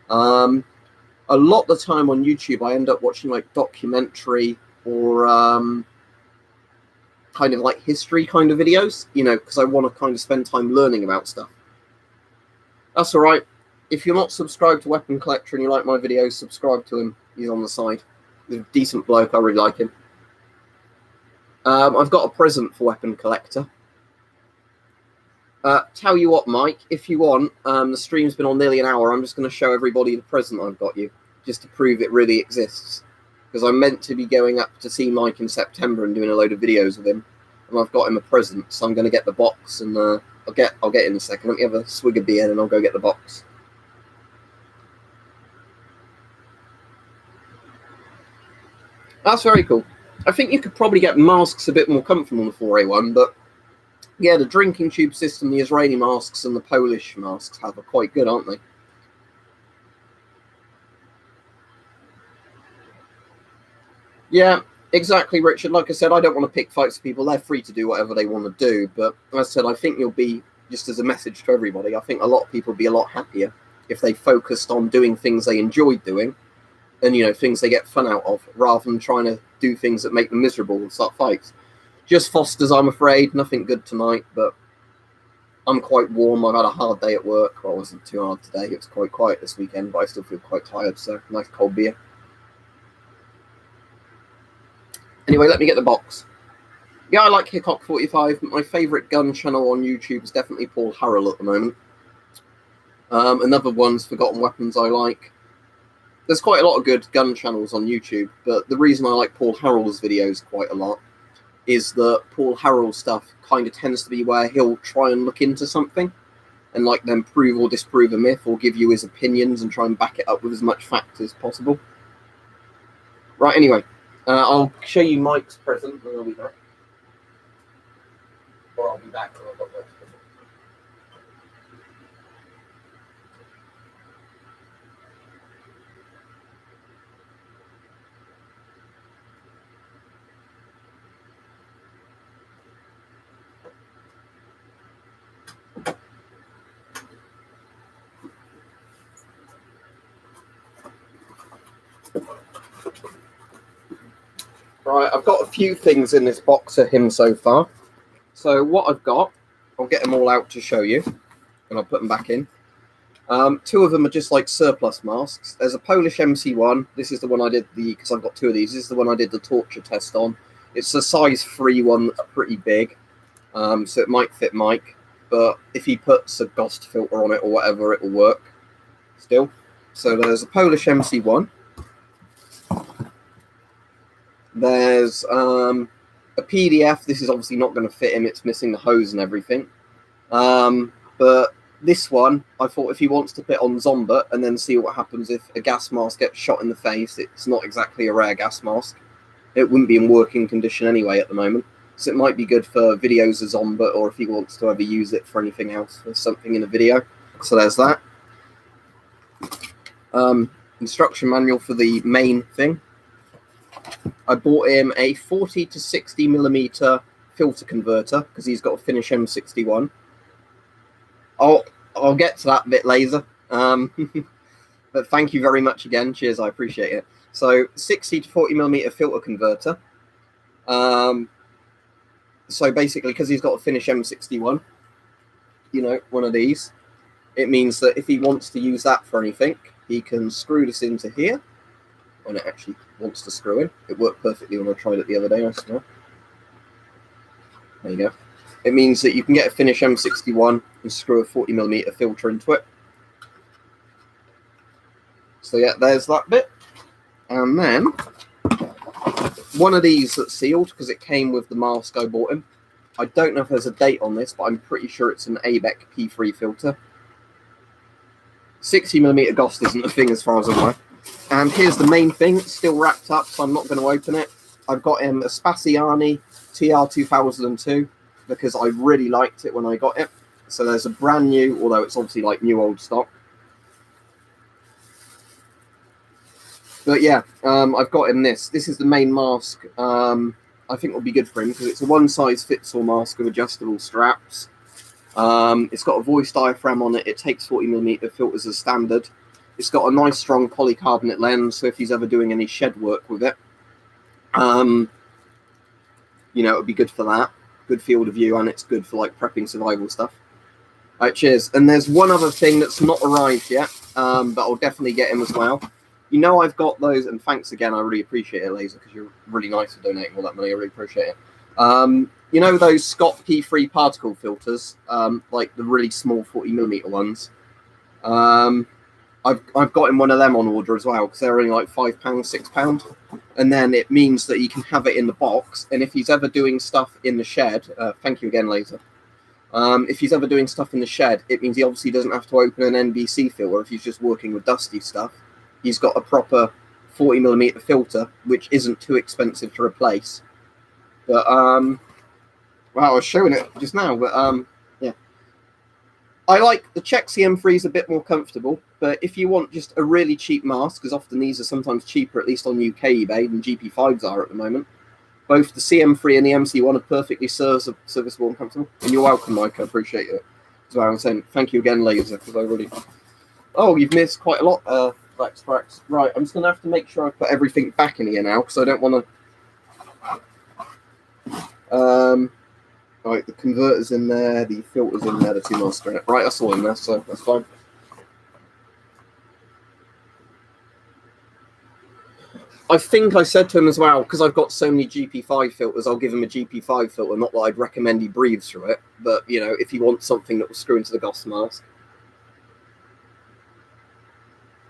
A lot of the time on YouTube, I end up watching, like, documentary or kind of like history kind of videos, because I want to kind of spend time learning about stuff. That's all right. If you're not subscribed to Weapon Collector and you like my videos, subscribe to him. He's on the side. He's a decent bloke. I really like him. I've got a present for Weapon Collector. Tell you what, Mike, if you want, the stream's been on nearly an hour. I'm just going to show everybody the present I've got you, just to prove it really exists. Because I'm meant to be going up to see Mike in September and doing a load of videos with him. And I've got him a present, so I'm going to get the box, and I'll get it in a second. Let me have a swig of beer, and I'll go get the box. That's very cool. I think you could probably get masks a bit more comfortable on the 4A1, but yeah, the drinking tube system, the Israeli masks and the Polish masks are quite good, aren't they? Yeah, exactly, Richard. Like I said, I don't want to pick fights with people. They're free to do whatever they want to do. But as I said, I think you'll be, just as a message to everybody, I think a lot of people would be a lot happier if they focused on doing things they enjoyed doing and, things they get fun out of, rather than trying to do things that make them miserable and start fights. Just Foster's, I'm afraid. Nothing good tonight, but I'm quite warm. I've had a hard day at work. Well, it wasn't too hard today. It was quite quiet this weekend, but I still feel quite tired, so nice cold beer. Anyway, let me get the box. Yeah, I like Hickok 45. My favourite gun channel on YouTube is definitely Paul Harrell at the moment. Another one's Forgotten Weapons I like. There's quite a lot of good gun channels on YouTube, but the reason I like Paul Harrell's videos quite a lot is that Paul Harrell stuff kind of tends to be where he'll try and look into something and like then prove or disprove a myth or give you his opinions and try and back it up with as much fact as possible. Right, anyway, I'll show you Mike's present and I'll be back. Or I'll be back when I've got that. Right, I've got a few things in this box of him so far. So what I've got, I'll get them all out to show you, and I'll put them back in. Two of them are just like surplus masks. There's a Polish MC1. This is the one I did because I've got two of these. This is the one I did the torture test on. It's a size 3 one that's pretty big, so it might fit Mike. But if he puts a Ghost filter on it or whatever, it will work still. So there's a Polish MC1. There's a PDF. This is obviously not going to fit him. It's missing the hose and everything. But this one, I thought if he wants to put on Zombie and then see what happens if a gas mask gets shot in the face, it's not exactly a rare gas mask. It wouldn't be in working condition anyway at the moment. So it might be good for videos of Zombie, or if he wants to ever use it for anything else, for something in a video. So there's that. Instruction manual for the main thing. I bought him a 40 to 60 millimeter filter converter because he's got a Finish M61. I'll get to that bit later. But thank you very much again. Cheers, I appreciate it. So 60 to 40 millimeter filter converter. So basically, because he's got a Finish M61, you know, one of these, it means that if he wants to use that for anything, he can screw this into here when it actually wants to screw in. It worked perfectly when I tried it the other day, I swear. There you go. It means that you can get a Finish M61 and screw a 40 millimeter filter into it. So yeah, there's that bit. And then one of these that's sealed because it came with the mask I bought him. I don't know if there's a date on this, but I'm pretty sure it's an ABEC P3 filter. 60 millimeter Ghost isn't a thing as far as I'm aware. And here's the main thing. It's still wrapped up, so I'm not going to open it. I've got him a Spaziani TR2002 because I really liked it when I got it. So there's a brand new, although it's obviously like new old stock. But yeah, I've got him this. This is the main mask. I think will be good for him because it's a one-size-fits-all mask with adjustable straps. It's got a voice diaphragm on it. It takes 40 millimeter filters as standard. It's got a nice strong polycarbonate lens, so if he's ever doing any shed work with it, you know, it would be good for that. Good field of view, and it's good for like prepping survival stuff. All right, cheers. And there's one other thing that's not arrived yet, but I'll definitely get him as well. You know, I've got those, and thanks again. I really appreciate it, Laser, because you're really nice for donating all that money. I really appreciate it. You know those Scott P3 particle filters, like the really small 40 millimeter ones. I've got him one of them on order as well because they're only like £5, £6, and then it means that he can have it in the box. And if he's ever doing stuff in the shed, thank you again, Laser. If he's ever doing stuff in the shed, it means he obviously doesn't have to open an NBC filter if he's just working with dusty stuff. He's got a proper 40 millimeter filter, which isn't too expensive to replace. But well, I was showing it just now, but yeah. I like the Czech CM3 is a bit more comfortable, but if you want just a really cheap mask, because often these are sometimes cheaper, at least on UK eBay, than GP5s are at the moment, both the CM3 and the MC1 are perfectly serviceable and comfortable. And you're welcome, Mike. I appreciate it. As well, I'm saying thank you again, Laser, because I really... Oh, you've missed quite a lot, Rex. Right, I'm just going to have to make sure I put everything back in here now, because I don't want to... Right, the converter's in there, the filter's in there, the two masks are in it. Right, that's all in there, so that's fine. I think I said to him as well, because I've got so many GP5 filters, I'll give him a GP5 filter. Not that I'd recommend he breathes through it, but, you know, if he wants something that will screw into the Ghost mask.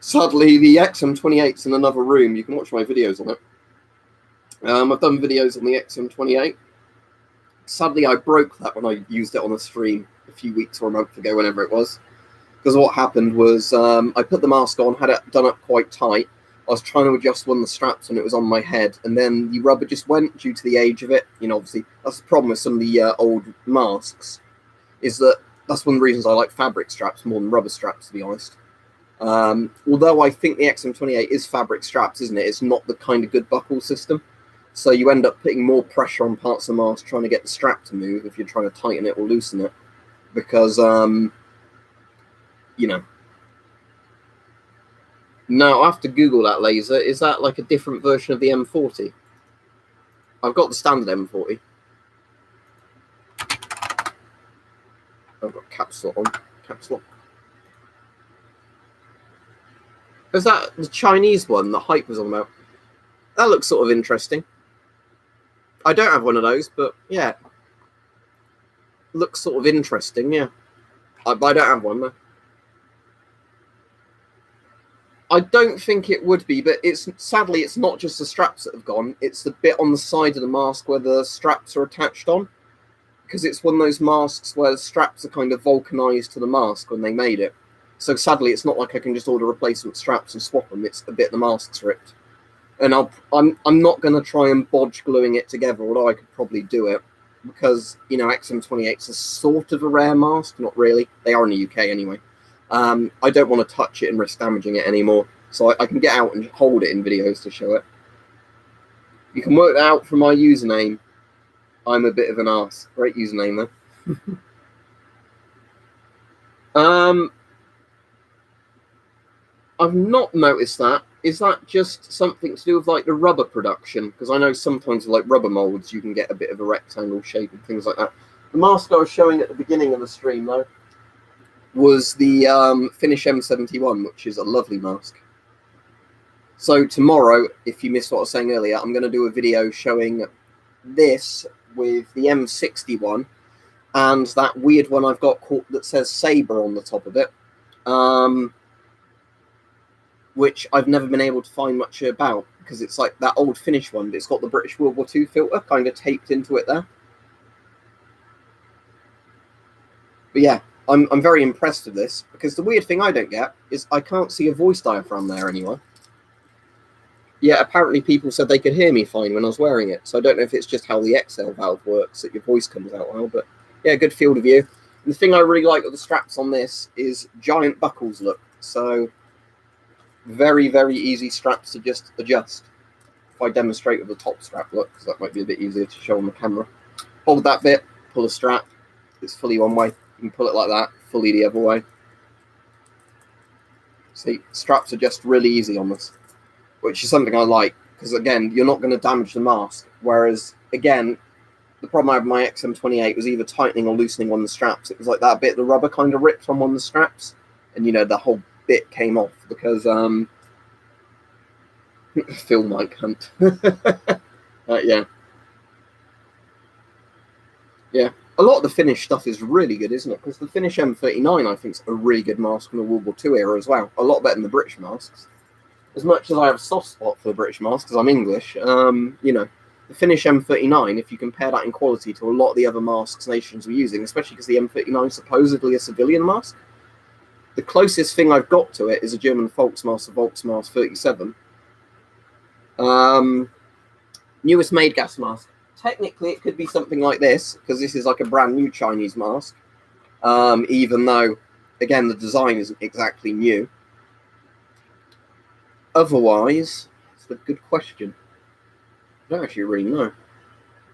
Sadly, the XM28's in another room. You can watch my videos on it. I've done videos on the XM28. Sadly, I broke that when I used it on a stream a few weeks or a month ago, whenever it was. Because what happened was I put the mask on, had it done up quite tight. I was trying to adjust one of the straps when it was on my head, and then the rubber just went due to the age of it. You know, obviously, that's the problem with some of the old masks, is that that's one of the reasons I like fabric straps more than rubber straps, to be honest. Although I think the XM28 is fabric straps, isn't it? It's not the kind of good buckle system. So you end up putting more pressure on parts of the mask trying to get the strap to move if you're trying to tighten it or loosen it. Because, you know. No, I have to Google that, Laser. Is that like a different version of the M40? I've got the standard M40. I've got caps lock on. Caps lock. Is that the Chinese one that Hype was on about? That looks sort of interesting. I don't have one of those, but yeah. Looks sort of interesting, yeah. I don't have one, though. I don't think it would be, but sadly it's not just the straps that have gone. It's the bit on the side of the mask where the straps are attached on. Because it's one of those masks where the straps are kind of vulcanized to the mask when they made it. So sadly, it's not like I can just order replacement straps and swap them. It's a bit the mask's ripped. And I'm not going to try and bodge gluing it together, although I could probably do it. Because, you know, XM28's a sort of a rare mask. Not really. They are in the UK anyway. I don't want to touch it and risk damaging it anymore. So I can get out and hold it in videos to show it. You can work that out from my username. I'm a bit of an arse. Great username, though. I've not noticed that. Is that just something to do with like the rubber production? Because I know sometimes with like rubber molds you can get a bit of a rectangle shape and things like that. The mask I was showing at the beginning of the stream though was the Finish M71, which is a lovely mask. So tomorrow, if you missed what I was saying earlier, I'm going to do a video showing this with the M61 and that weird one I've got called that says Sabre on the top of it, which I've never been able to find much about because it's like that old Finnish one, but it's got the British World War II filter kind of taped into it there. But yeah, I'm very impressed with this because the weird thing I don't get is I can't see a voice diaphragm there anywhere. Yeah, apparently people said they could hear me fine when I was wearing it. So I don't know if it's just how the exhale valve works, that your voice comes out well. But yeah, good field of view. And the thing I really like with the straps on this is giant buckles look. So very, very easy straps to just adjust. If I demonstrate with the top strap look, because that might be a bit easier to show on the camera. Hold that bit, pull a strap. It's fully one way. You can pull it like that, fully the other way. See, straps are just really easy on this, which is something I like, because again, you're not going to damage the mask. Whereas, again, the problem I had with my XM28 was either tightening or loosening on the straps. It was like that bit of the rubber kind of ripped on one of the straps, and you know, the whole bit came off because Phil might cunt. Yeah. A lot of the Finnish stuff is really good, isn't it? Because the Finnish M39, I think, is a really good mask from the World War II era as well. A lot better than the British masks. As much as I have a soft spot for the British mask, because I'm English, you know, the Finnish M39, if you compare that in quality to a lot of the other masks nations were using, especially because the M39 is supposedly a civilian mask, the closest thing I've got to it is a German Volksmask, Volksmask 37. Newest made gas mask. Technically, it could be something like this, because this is like a brand new Chinese mask, even though, again, the design isn't exactly new. Otherwise, it's a good question. I don't actually really know.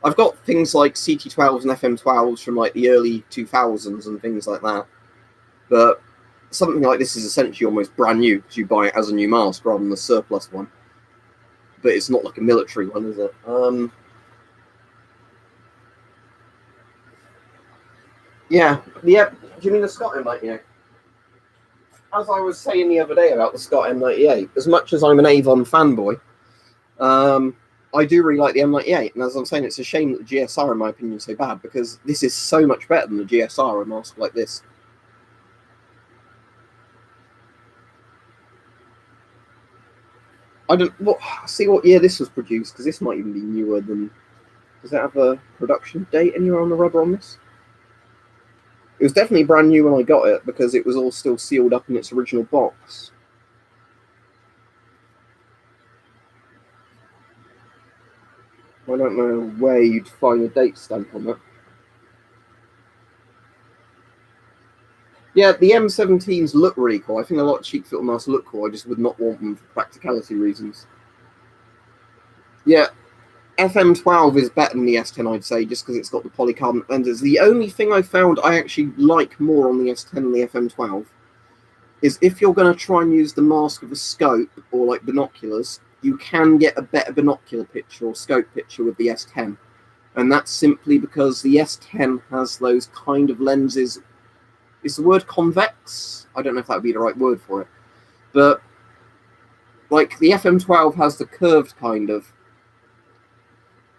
I've got things like CT12s and FM12s from like the early 2000s and things like that. But something like this is essentially almost brand new because you buy it as a new mask rather than the surplus one. But it's not like a military one, is it? Yeah. Do you mean the Scott M98? As I was saying the other day about the Scott M98, as much as I'm an Avon fanboy, I do really like the M98. And as I'm saying, it's a shame that the GSR, in my opinion, is so bad because this is so much better than the GSR, a mask like this. See what year this was produced, because this might even be newer than... Does it have a production date anywhere on the rubber on this? It was definitely brand new when I got it because it was all still sealed up in its original box. I don't know where you'd find a date stamp on that. Yeah, the M17s look really cool. I think a lot of cheap filter masks look cool. I just would not want them for practicality reasons. Yeah, FM12 is better than the S10, I'd say, just because it's got the polycarbonate lenses. The only thing I found I actually like more on the S10 than the FM12 is if you're going to try and use the mask with a scope or like binoculars, you can get a better binocular picture or scope picture with the S10. And that's simply because the S10 has those kind of lenses. Is the word convex? I don't know if that would be the right word for it. But like the FM12 has the curved kind of.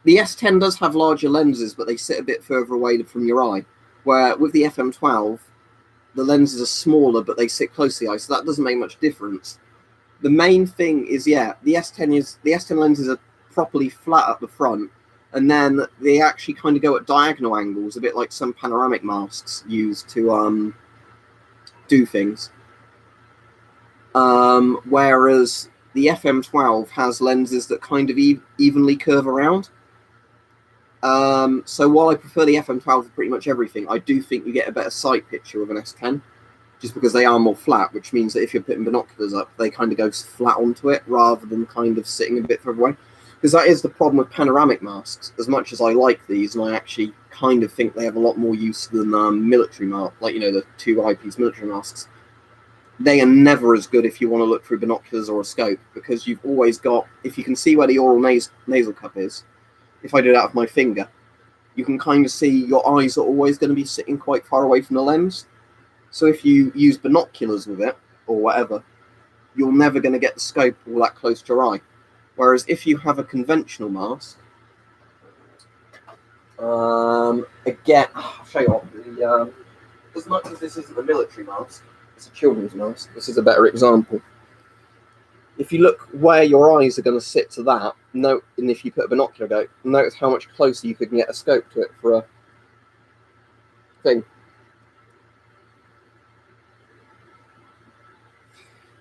The S10 does have larger lenses, but they sit a bit further away from your eye. Where with the FM12, the lenses are smaller, but they sit close to the eye, so that doesn't make much difference. The main thing is, the S10 lenses are properly flat at the front, and then they actually kind of go at diagonal angles, a bit like some panoramic masks used to do things. Whereas the FM12 has lenses that kind of evenly curve around. So while I prefer the FM12 for pretty much everything, I do think you get a better sight picture with an S10, just because they are more flat, which means that if you're putting binoculars up, they kind of go flat onto it rather than kind of sitting a bit further away. Because that is the problem with panoramic masks. As much as I like these, and I actually kind of think they have a lot more use than military masks, like, the 2 eyepiece military masks, they are never as good if you want to look through binoculars or a scope, because you've always got, if you can see where the oral nasal cup is, if I do that with my finger, you can kind of see your eyes are always going to be sitting quite far away from the lens. So if you use binoculars with it, or whatever, you're never going to get the scope all that close to your eye. Whereas if you have a conventional mask, again, I'll show you what, as much as this isn't a military mask, it's a children's mask, this is a better example. If you look where your eyes are going to sit to that, and if you put a binocular, notice how much closer you can get a scope to it for a thing.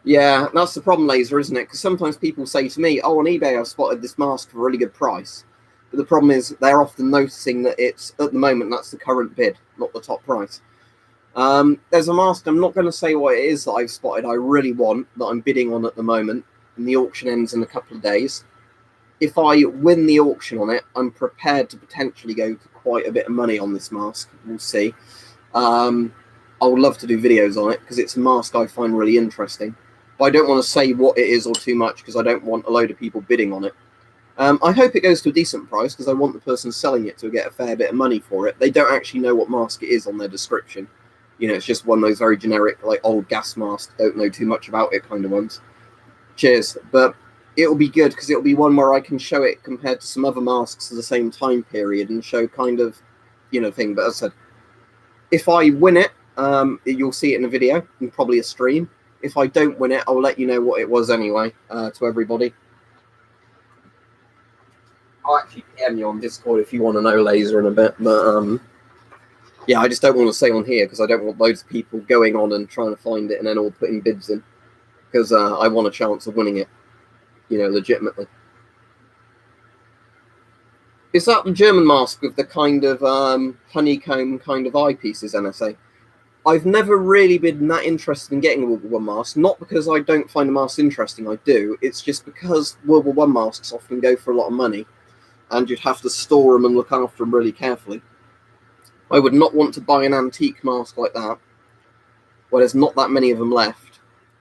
Yeah, that's the problem, laser, isn't it? Because sometimes people say to me, on eBay I've spotted this mask for a really good price. But the problem is they're often noticing that it's, at the moment, that's the current bid, not the top price. There's a mask, I'm not going to say what it is that I've spotted, I really want, that I'm bidding on at the moment, and the auction ends in a couple of days. If I win the auction on it, I'm prepared to potentially go to quite a bit of money on this mask. We'll see. I would love to do videos on it, because it's a mask I find really interesting. But I don't want to say what it is or too much, because I don't want a load of people bidding on it. I hope it goes to a decent price, because I want the person selling it to get a fair bit of money for it. They don't actually know what mask it is on their description. It's just one of those very generic, like, old gas masks, don't know too much about it kind of ones. Cheers. But it'll be good, because it'll be one where I can show it compared to some other masks of the same time period and show kind of, thing. But as I said, if I win it, you'll see it in a video and probably a stream. If I don't win it, I'll let you know what it was anyway, to everybody. I'll actually PM you on Discord if you want to know, laser, in a bit. But, yeah, I just don't want to say on here, because I don't want loads of people going on and trying to find it and then all putting bids in. Because I want a chance of winning it, legitimately. Is that the German mask with the kind of honeycomb kind of eyepieces, NSA? I've never really been that interested in getting a World War I mask, not because I don't find the masks interesting, I do. It's just because World War I masks often go for a lot of money, and you'd have to store them and look after them really carefully. I would not want to buy an antique mask like that, where there's not that many of them left,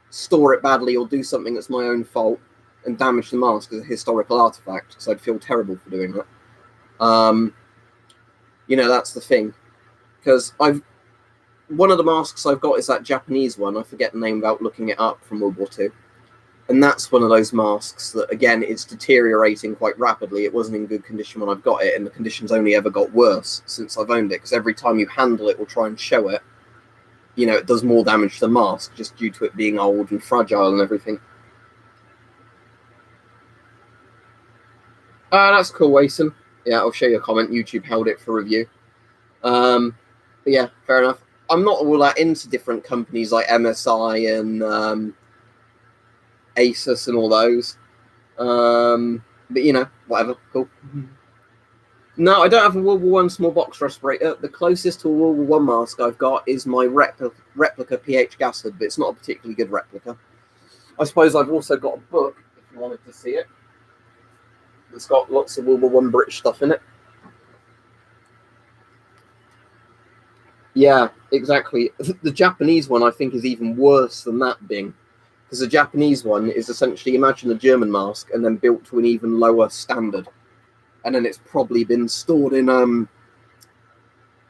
store it badly or do something that's my own fault, and damage the mask as a historical artifact, because I'd feel terrible for doing that. That's the thing. Because one of the masks I've got is that Japanese one, I forget the name without looking it up, from World War II. And that's one of those masks that, again, it's deteriorating quite rapidly. It wasn't in good condition when I've got it, and the condition's only ever got worse since I've owned it, because every time you handle it or try and show it, it does more damage to the mask, just due to it being old and fragile and everything. That's cool, Wason. Yeah, I'll show you a comment. YouTube held it for review. But yeah, fair enough. I'm not all that into different companies like MSI and Asus and all those. But whatever, cool. No, I don't have a World War I small box respirator. The closest to a World War I mask I've got is my replica PH gas hood, but it's not a particularly good replica. I suppose I've also got a book, if you wanted to see it. It's got lots of World War I British stuff in it. Yeah, exactly. The Japanese one, I think, is even worse than that Bing. Because the Japanese one is essentially, imagine a German mask and then built to an even lower standard. And then it's probably been stored in,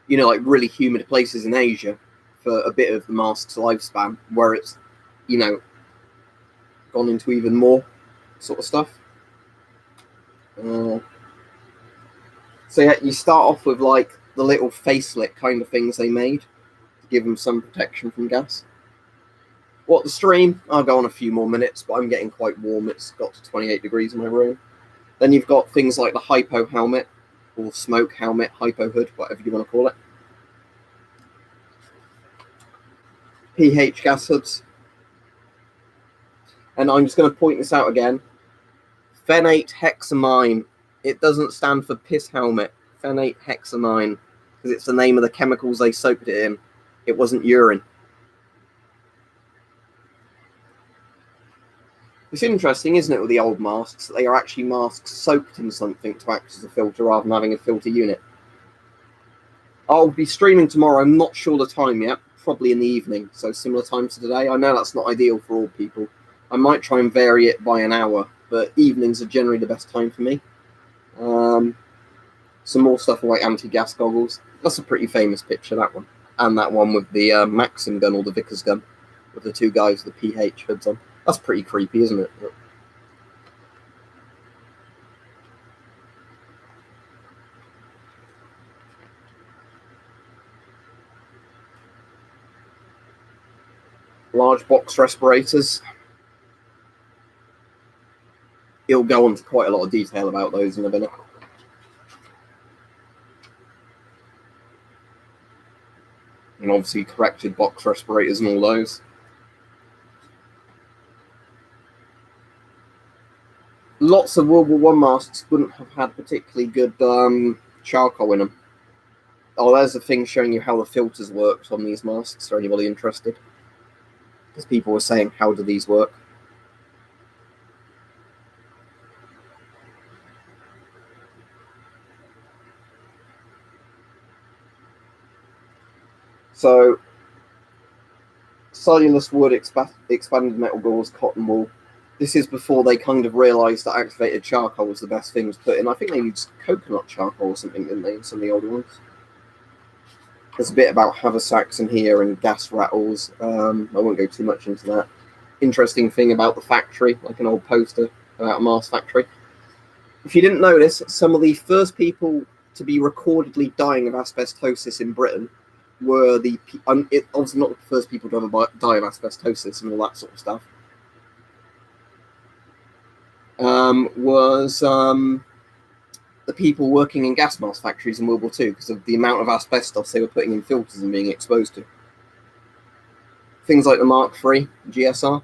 like really humid places in Asia for a bit of the mask's lifespan, where it's, gone into even more sort of stuff. So yeah, you start off with like the little facelet kind of things they made to give them some protection from gas. What the stream? I'll go on a few more minutes, but I'm getting quite warm. It's got to 28 degrees in my room. Then you've got things like the hypo helmet, or smoke helmet, hypo hood, whatever you want to call it. pH gas hoods. And I'm just going to point this out again. Phenate hexamine. It doesn't stand for piss helmet. Phenate hexamine. Because it's the name of the chemicals they soaked it in. It wasn't urine. It's interesting, isn't it, with the old masks? They are actually masks soaked in something to act as a filter rather than having a filter unit. I'll be streaming tomorrow. I'm not sure the time yet. Probably in the evening. So similar time to today. I know that's not ideal for all people. I might try and vary it by an hour. But evenings are generally the best time for me. Some more stuff like anti-gas goggles. That's a pretty famous picture, that one. And that one with the Maxim gun or the Vickers gun. With the two guys with the pH hoods on. That's pretty creepy, isn't it? Large box respirators. He'll go into quite a lot of detail about those in a minute. And obviously corrected box respirators and all those. Lots of World War I masks wouldn't have had particularly good charcoal in them. Oh, there's a thing showing you how the filters worked on these masks, for anybody interested. Because people were saying, how do these work? So, cellulose wood, expanded metal gauze, cotton wool. This is before they kind of realised that activated charcoal was the best thing to put in. I think they used coconut charcoal or something, didn't they, in some of the older ones? There's a bit about haversacks in here and gas rattles. I won't go too much into that. Interesting thing about the factory, like an old poster about a mask factory. If you didn't notice, some of the first people to be recordedly dying of asbestosis in Britain were obviously not the first people to ever die of asbestosis and all that sort of stuff. Was the people working in gas mask factories in World War II because of the amount of asbestos they were putting in filters and being exposed to. Things like the Mark III GSR.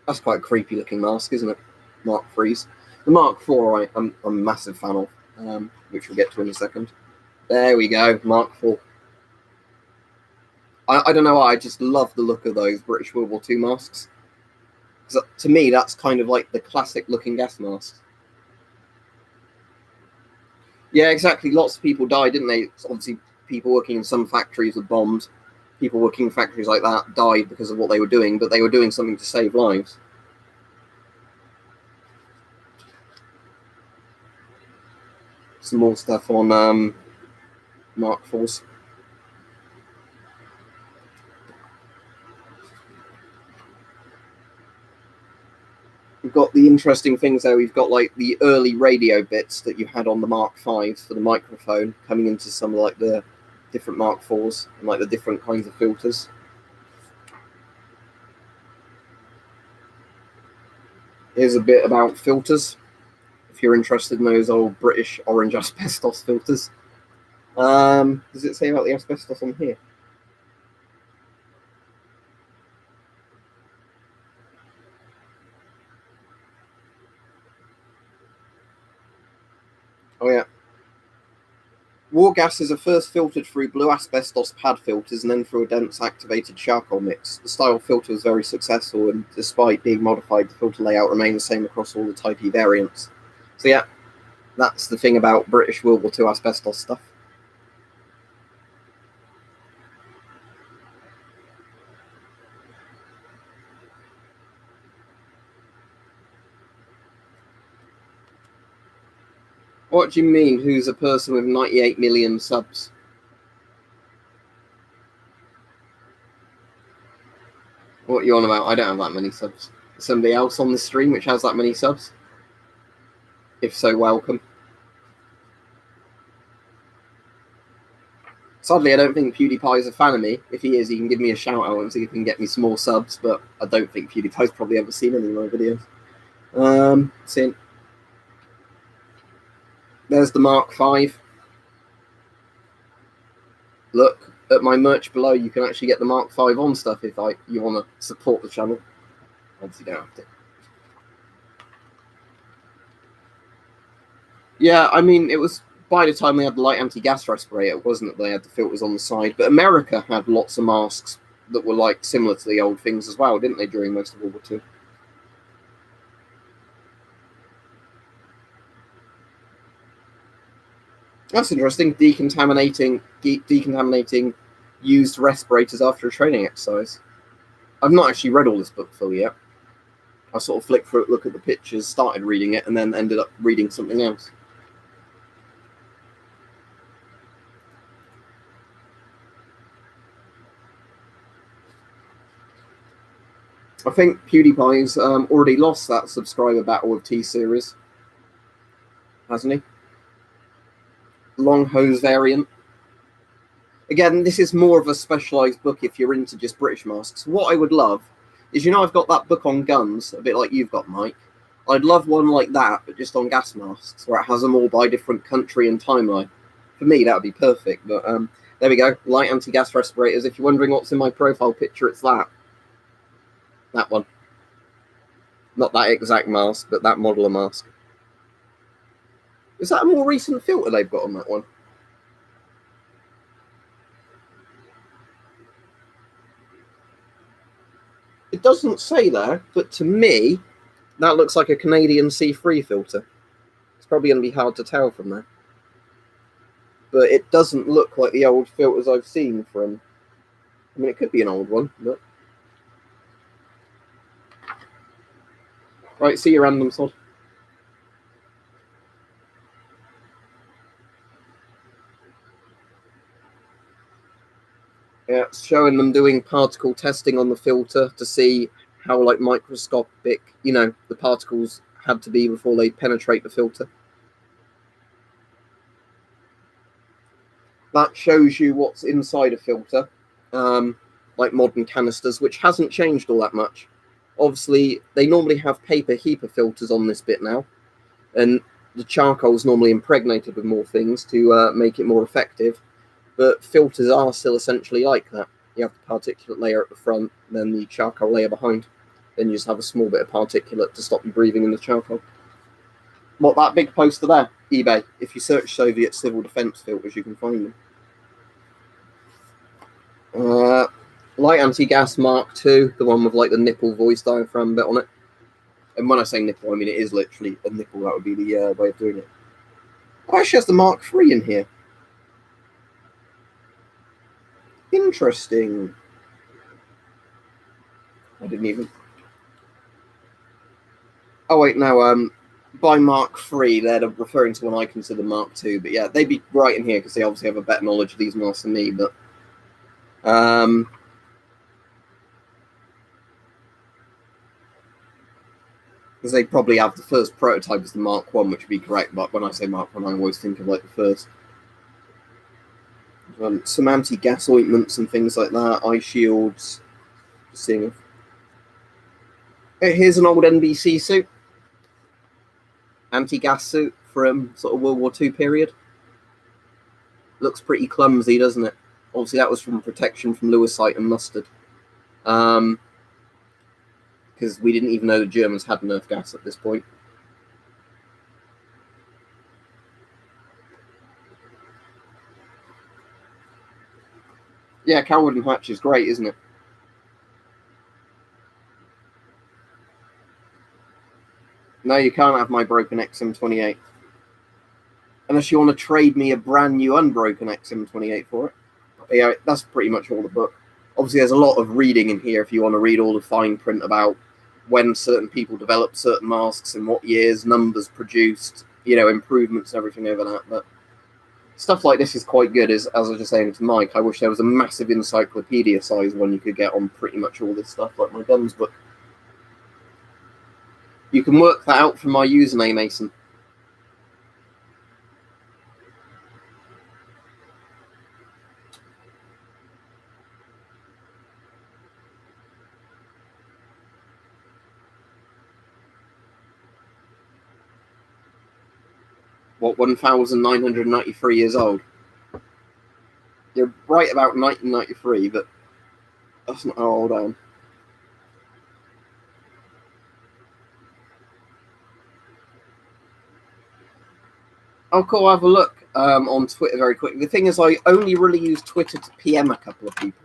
That's quite a creepy looking mask, isn't it? Mark III's. The Mark IV, I'm a massive fan of, which we'll get to in a second. There we go, Mark IV. I don't know why, I just love the look of those British World War II masks. Because to me, that's kind of like the classic looking gas mask. Yeah, exactly. Lots of people died, didn't they? Obviously, people working in some factories were bombed. People working in factories like that died because of what they were doing, but they were doing something to save lives. Some more stuff on Mark IVs. We've got the interesting things there. We've got like the early radio bits that you had on the Mark Vs for the microphone coming into some of like the different Mark IVs and like the different kinds of filters. Here's a bit about filters, if you're interested in those old British orange asbestos filters. Does it say about the asbestos on here? Oh yeah. War gases are first filtered through blue asbestos pad filters and then through a dense activated charcoal mix. The style filter was very successful, and despite being modified, the filter layout remained the same across all the Type E variants. So yeah, that's the thing about British World War II asbestos stuff. What do you mean, who's a person with 98 million subs? What are you on about? I don't have that many subs. Somebody else on the stream which has that many subs? If so, welcome. Sadly, I don't think PewDiePie is a fan of me. If he is, he can give me a shout out and see if he can get me some more subs, but I don't think PewDiePie's probably ever seen any of my videos. See, there's the Mark V. Look at my merch below. You can actually get the Mark V on stuff if you want to support the channel. Obviously, you don't have to. Yeah, I mean, it was by the time they had the light anti-gas respirator, wasn't it? They had the filters on the side. But America had lots of masks that were like similar to the old things as well, didn't they, during most of World War II? That's interesting. Decontaminating used respirators after a training exercise. I've not actually read all this book fully yet. I sort of flicked through it, look at the pictures, started reading it, and then ended up reading something else. I think PewDiePie's already lost that subscriber battle with T-Series, hasn't he? Long hose variant. Again, this is more of a specialised book if you're into just British masks. What I would love is, I've got that book on guns, a bit like you've got, Mike. I'd love one like that, but just on gas masks, where it has them all by different country and timeline. For me, that would be perfect. But there we go. Light anti-gas respirators. If you're wondering what's in my profile picture, it's that. That one. Not that exact mask, but that model of mask. Is that a more recent filter they've got on that one? It doesn't say there, but to me, that looks like a Canadian C3 filter. It's probably going to be hard to tell from there. But it doesn't look like the old filters I've seen from... I mean, it could be an old one, but... Right, see you, random sod. Yeah, it's showing them doing particle testing on the filter to see how, like, microscopic, the particles had to be before they penetrate the filter. That shows you what's inside a filter, like modern canisters, which hasn't changed all that much. Obviously, they normally have paper HEPA filters on this bit now, and the charcoal is normally impregnated with more things to make it more effective, but filters are still essentially like that. You have the particulate layer at the front, and then the charcoal layer behind. Then you just have a small bit of particulate to stop you breathing in the charcoal. What, that big poster there? eBay. If you search Soviet civil defense filters, you can find them. Light anti-gas Mark II, the one with like the nipple voice diaphragm bit on it. And when I say nipple, I mean it is literally a nipple. That would be the way of doing it. Oh, actually has the Mark III in here. Interesting. I didn't even... Oh, wait, no. By Mark III, they're referring to one I consider Mark II. But yeah, they'd be right in here because they obviously have a better knowledge of these masks than me. But... because they probably have the first prototype as the Mark I, which would be correct, but when I say Mark I, I always think of like the first. Some anti-gas ointments and things like that, eye shields. Just seeing if... Here's an old NBC suit. Anti-gas suit from sort of World War II period. Looks pretty clumsy, doesn't it? Obviously that was from protection from lewisite and mustard. Because we didn't even know the Germans had nerve gas at this point. Yeah, Coward and Hatch is great, isn't it? No, you can't have my broken XM28. Unless you want to trade me a brand new unbroken XM28 for it. Yeah, that's pretty much all the book. Obviously, there's a lot of reading in here if you want to read all the fine print about when certain people developed certain masks and what years, numbers produced, improvements and everything over that. But stuff like this is quite good. As I was just saying to Mike, I wish there was a massive encyclopedia size one you could get on pretty much all this stuff, like my guns book. You can work that out from my username, Mason. What, 1,993 years old? You're right about 1993, but that's not how old I am. Oh, cool. I'll have a look on Twitter very quickly. The thing is, I only really use Twitter to PM a couple of people.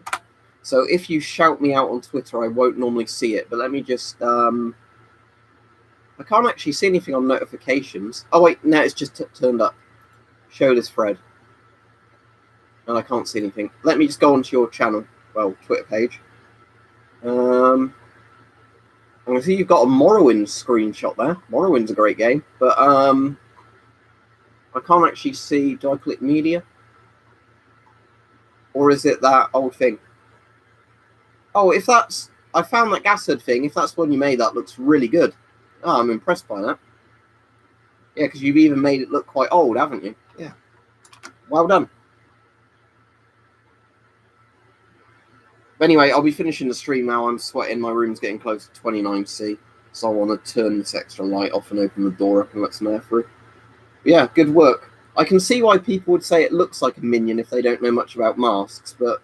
So if you shout me out on Twitter, I won't normally see it. But let me just... I can't actually see anything on notifications. Oh, wait. No, it's just turned up. Show this thread. And I can't see anything. Let me just go onto your channel. Well, Twitter page. I see you've got a Morrowind screenshot there. Morrowind's a great game. But I can't actually see. Do I click media? Or is it that old thing? Oh, if that's... I found that Gassard thing. If that's one you made, that looks really good. Oh, I'm impressed by that. Yeah, because you've even made it look quite old, haven't you? Yeah. Well done. But anyway, I'll be finishing the stream now. I'm sweating. My room's getting close to 29C. So I want to turn this extra light off and open the door up and let some air through. But yeah, good work. I can see why people would say it looks like a minion if they don't know much about masks, but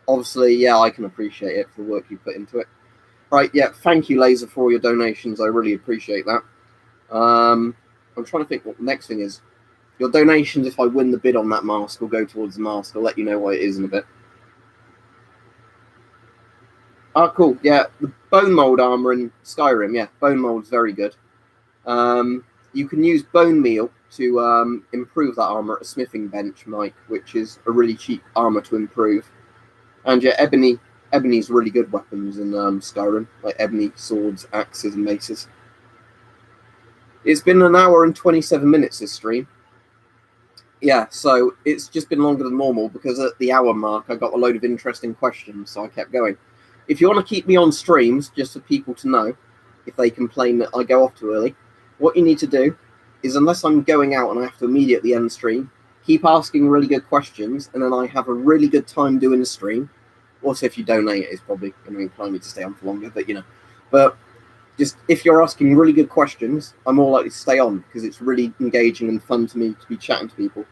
obviously, yeah, I can appreciate it for the work you put into it. Right, yeah, thank you, Laser, for all your donations. I really appreciate that. I'm trying to think what the next thing is. Your donations, if I win the bid on that mask, will go towards the mask. I'll let you know what it is in a bit. Oh, cool. Yeah, the bone mold armor in Skyrim. Yeah, bone mold's very good. You can use bone meal to improve that armor at a smithing bench, Mike, which is a really cheap armor to improve. And yeah, ebony's really good weapons in Skyrim, like ebony swords, axes, and maces. It's been 1 hour and 27 minutes this stream. Yeah, so it's just been longer than normal because at the hour mark I got a load of interesting questions, so I kept going. If you want to keep me on streams, just for people to know, if they complain that I go off too early, what you need to do is, unless I'm going out and I have to immediately end the stream, keep asking really good questions, and then I have a really good time doing the stream. Also, if you donate, it's probably going to incline me to stay on for longer, but But just if you're asking really good questions, I'm more likely to stay on because it's really engaging and fun to me to be chatting to people.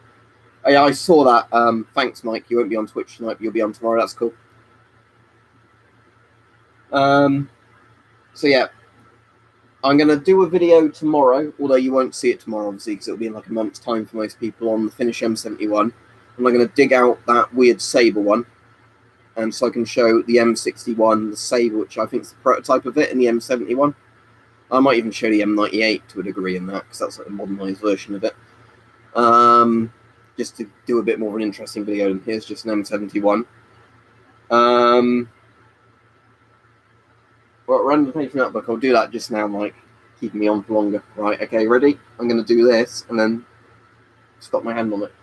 I saw that. Thanks, Mike. You won't be on Twitch tonight, but you'll be on tomorrow. That's cool. So yeah, I'm going to do a video tomorrow, although you won't see it tomorrow, obviously, because it'll be in like a month's time for most people, on the Finish M71. And I'm going to dig out that weird saber one, and so I can show the M61, the saber, which I think is the prototype of it, in the M71. I might even show the M98 to a degree in that, because that's like a modernised version of it. Just to do a bit more of an interesting video, and here's just an M71. Well, random page notebook, I'll do that just now, Mike. Keeping me on for longer. Right, okay, ready? I'm going to do this, and then stop my hand on it.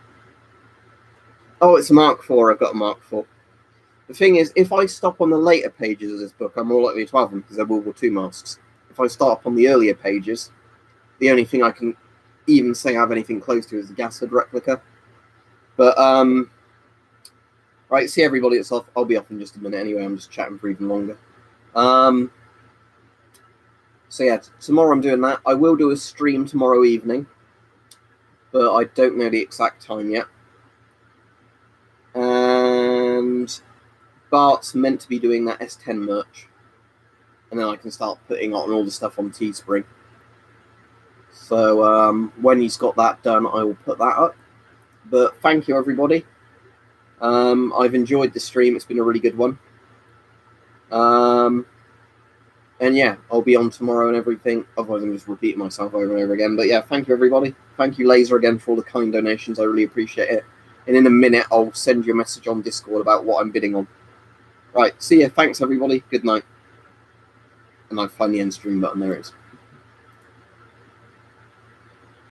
Oh, it's a Mark IV. I've got a Mark IV. The thing is, if I stop on the later pages of this book, I'm more likely to have them, because they're World War II masks. If I start up on the earlier pages, the only thing I can even say I have anything close to is the Gassard replica. But, right, see everybody, it's off. I'll be off in just a minute anyway. I'm just chatting for even longer. So yeah, tomorrow I'm doing that. I will do a stream tomorrow evening, but I don't know the exact time yet. And Bart's meant to be doing that S10 merch, and then I can start putting on all the stuff on Teespring. So when he's got that done, I will put that up. But thank you, everybody. I've enjoyed the stream. It's been a really good one. And yeah, I'll be on tomorrow and everything. Otherwise, I'm just repeating myself over and over again. But yeah, thank you, everybody. Thank you, Laser, again, for all the kind donations. I really appreciate it. And in a minute, I'll send you a message on Discord about what I'm bidding on. Right, see ya. Thanks, everybody. Good night. And I find the end stream button. There it is.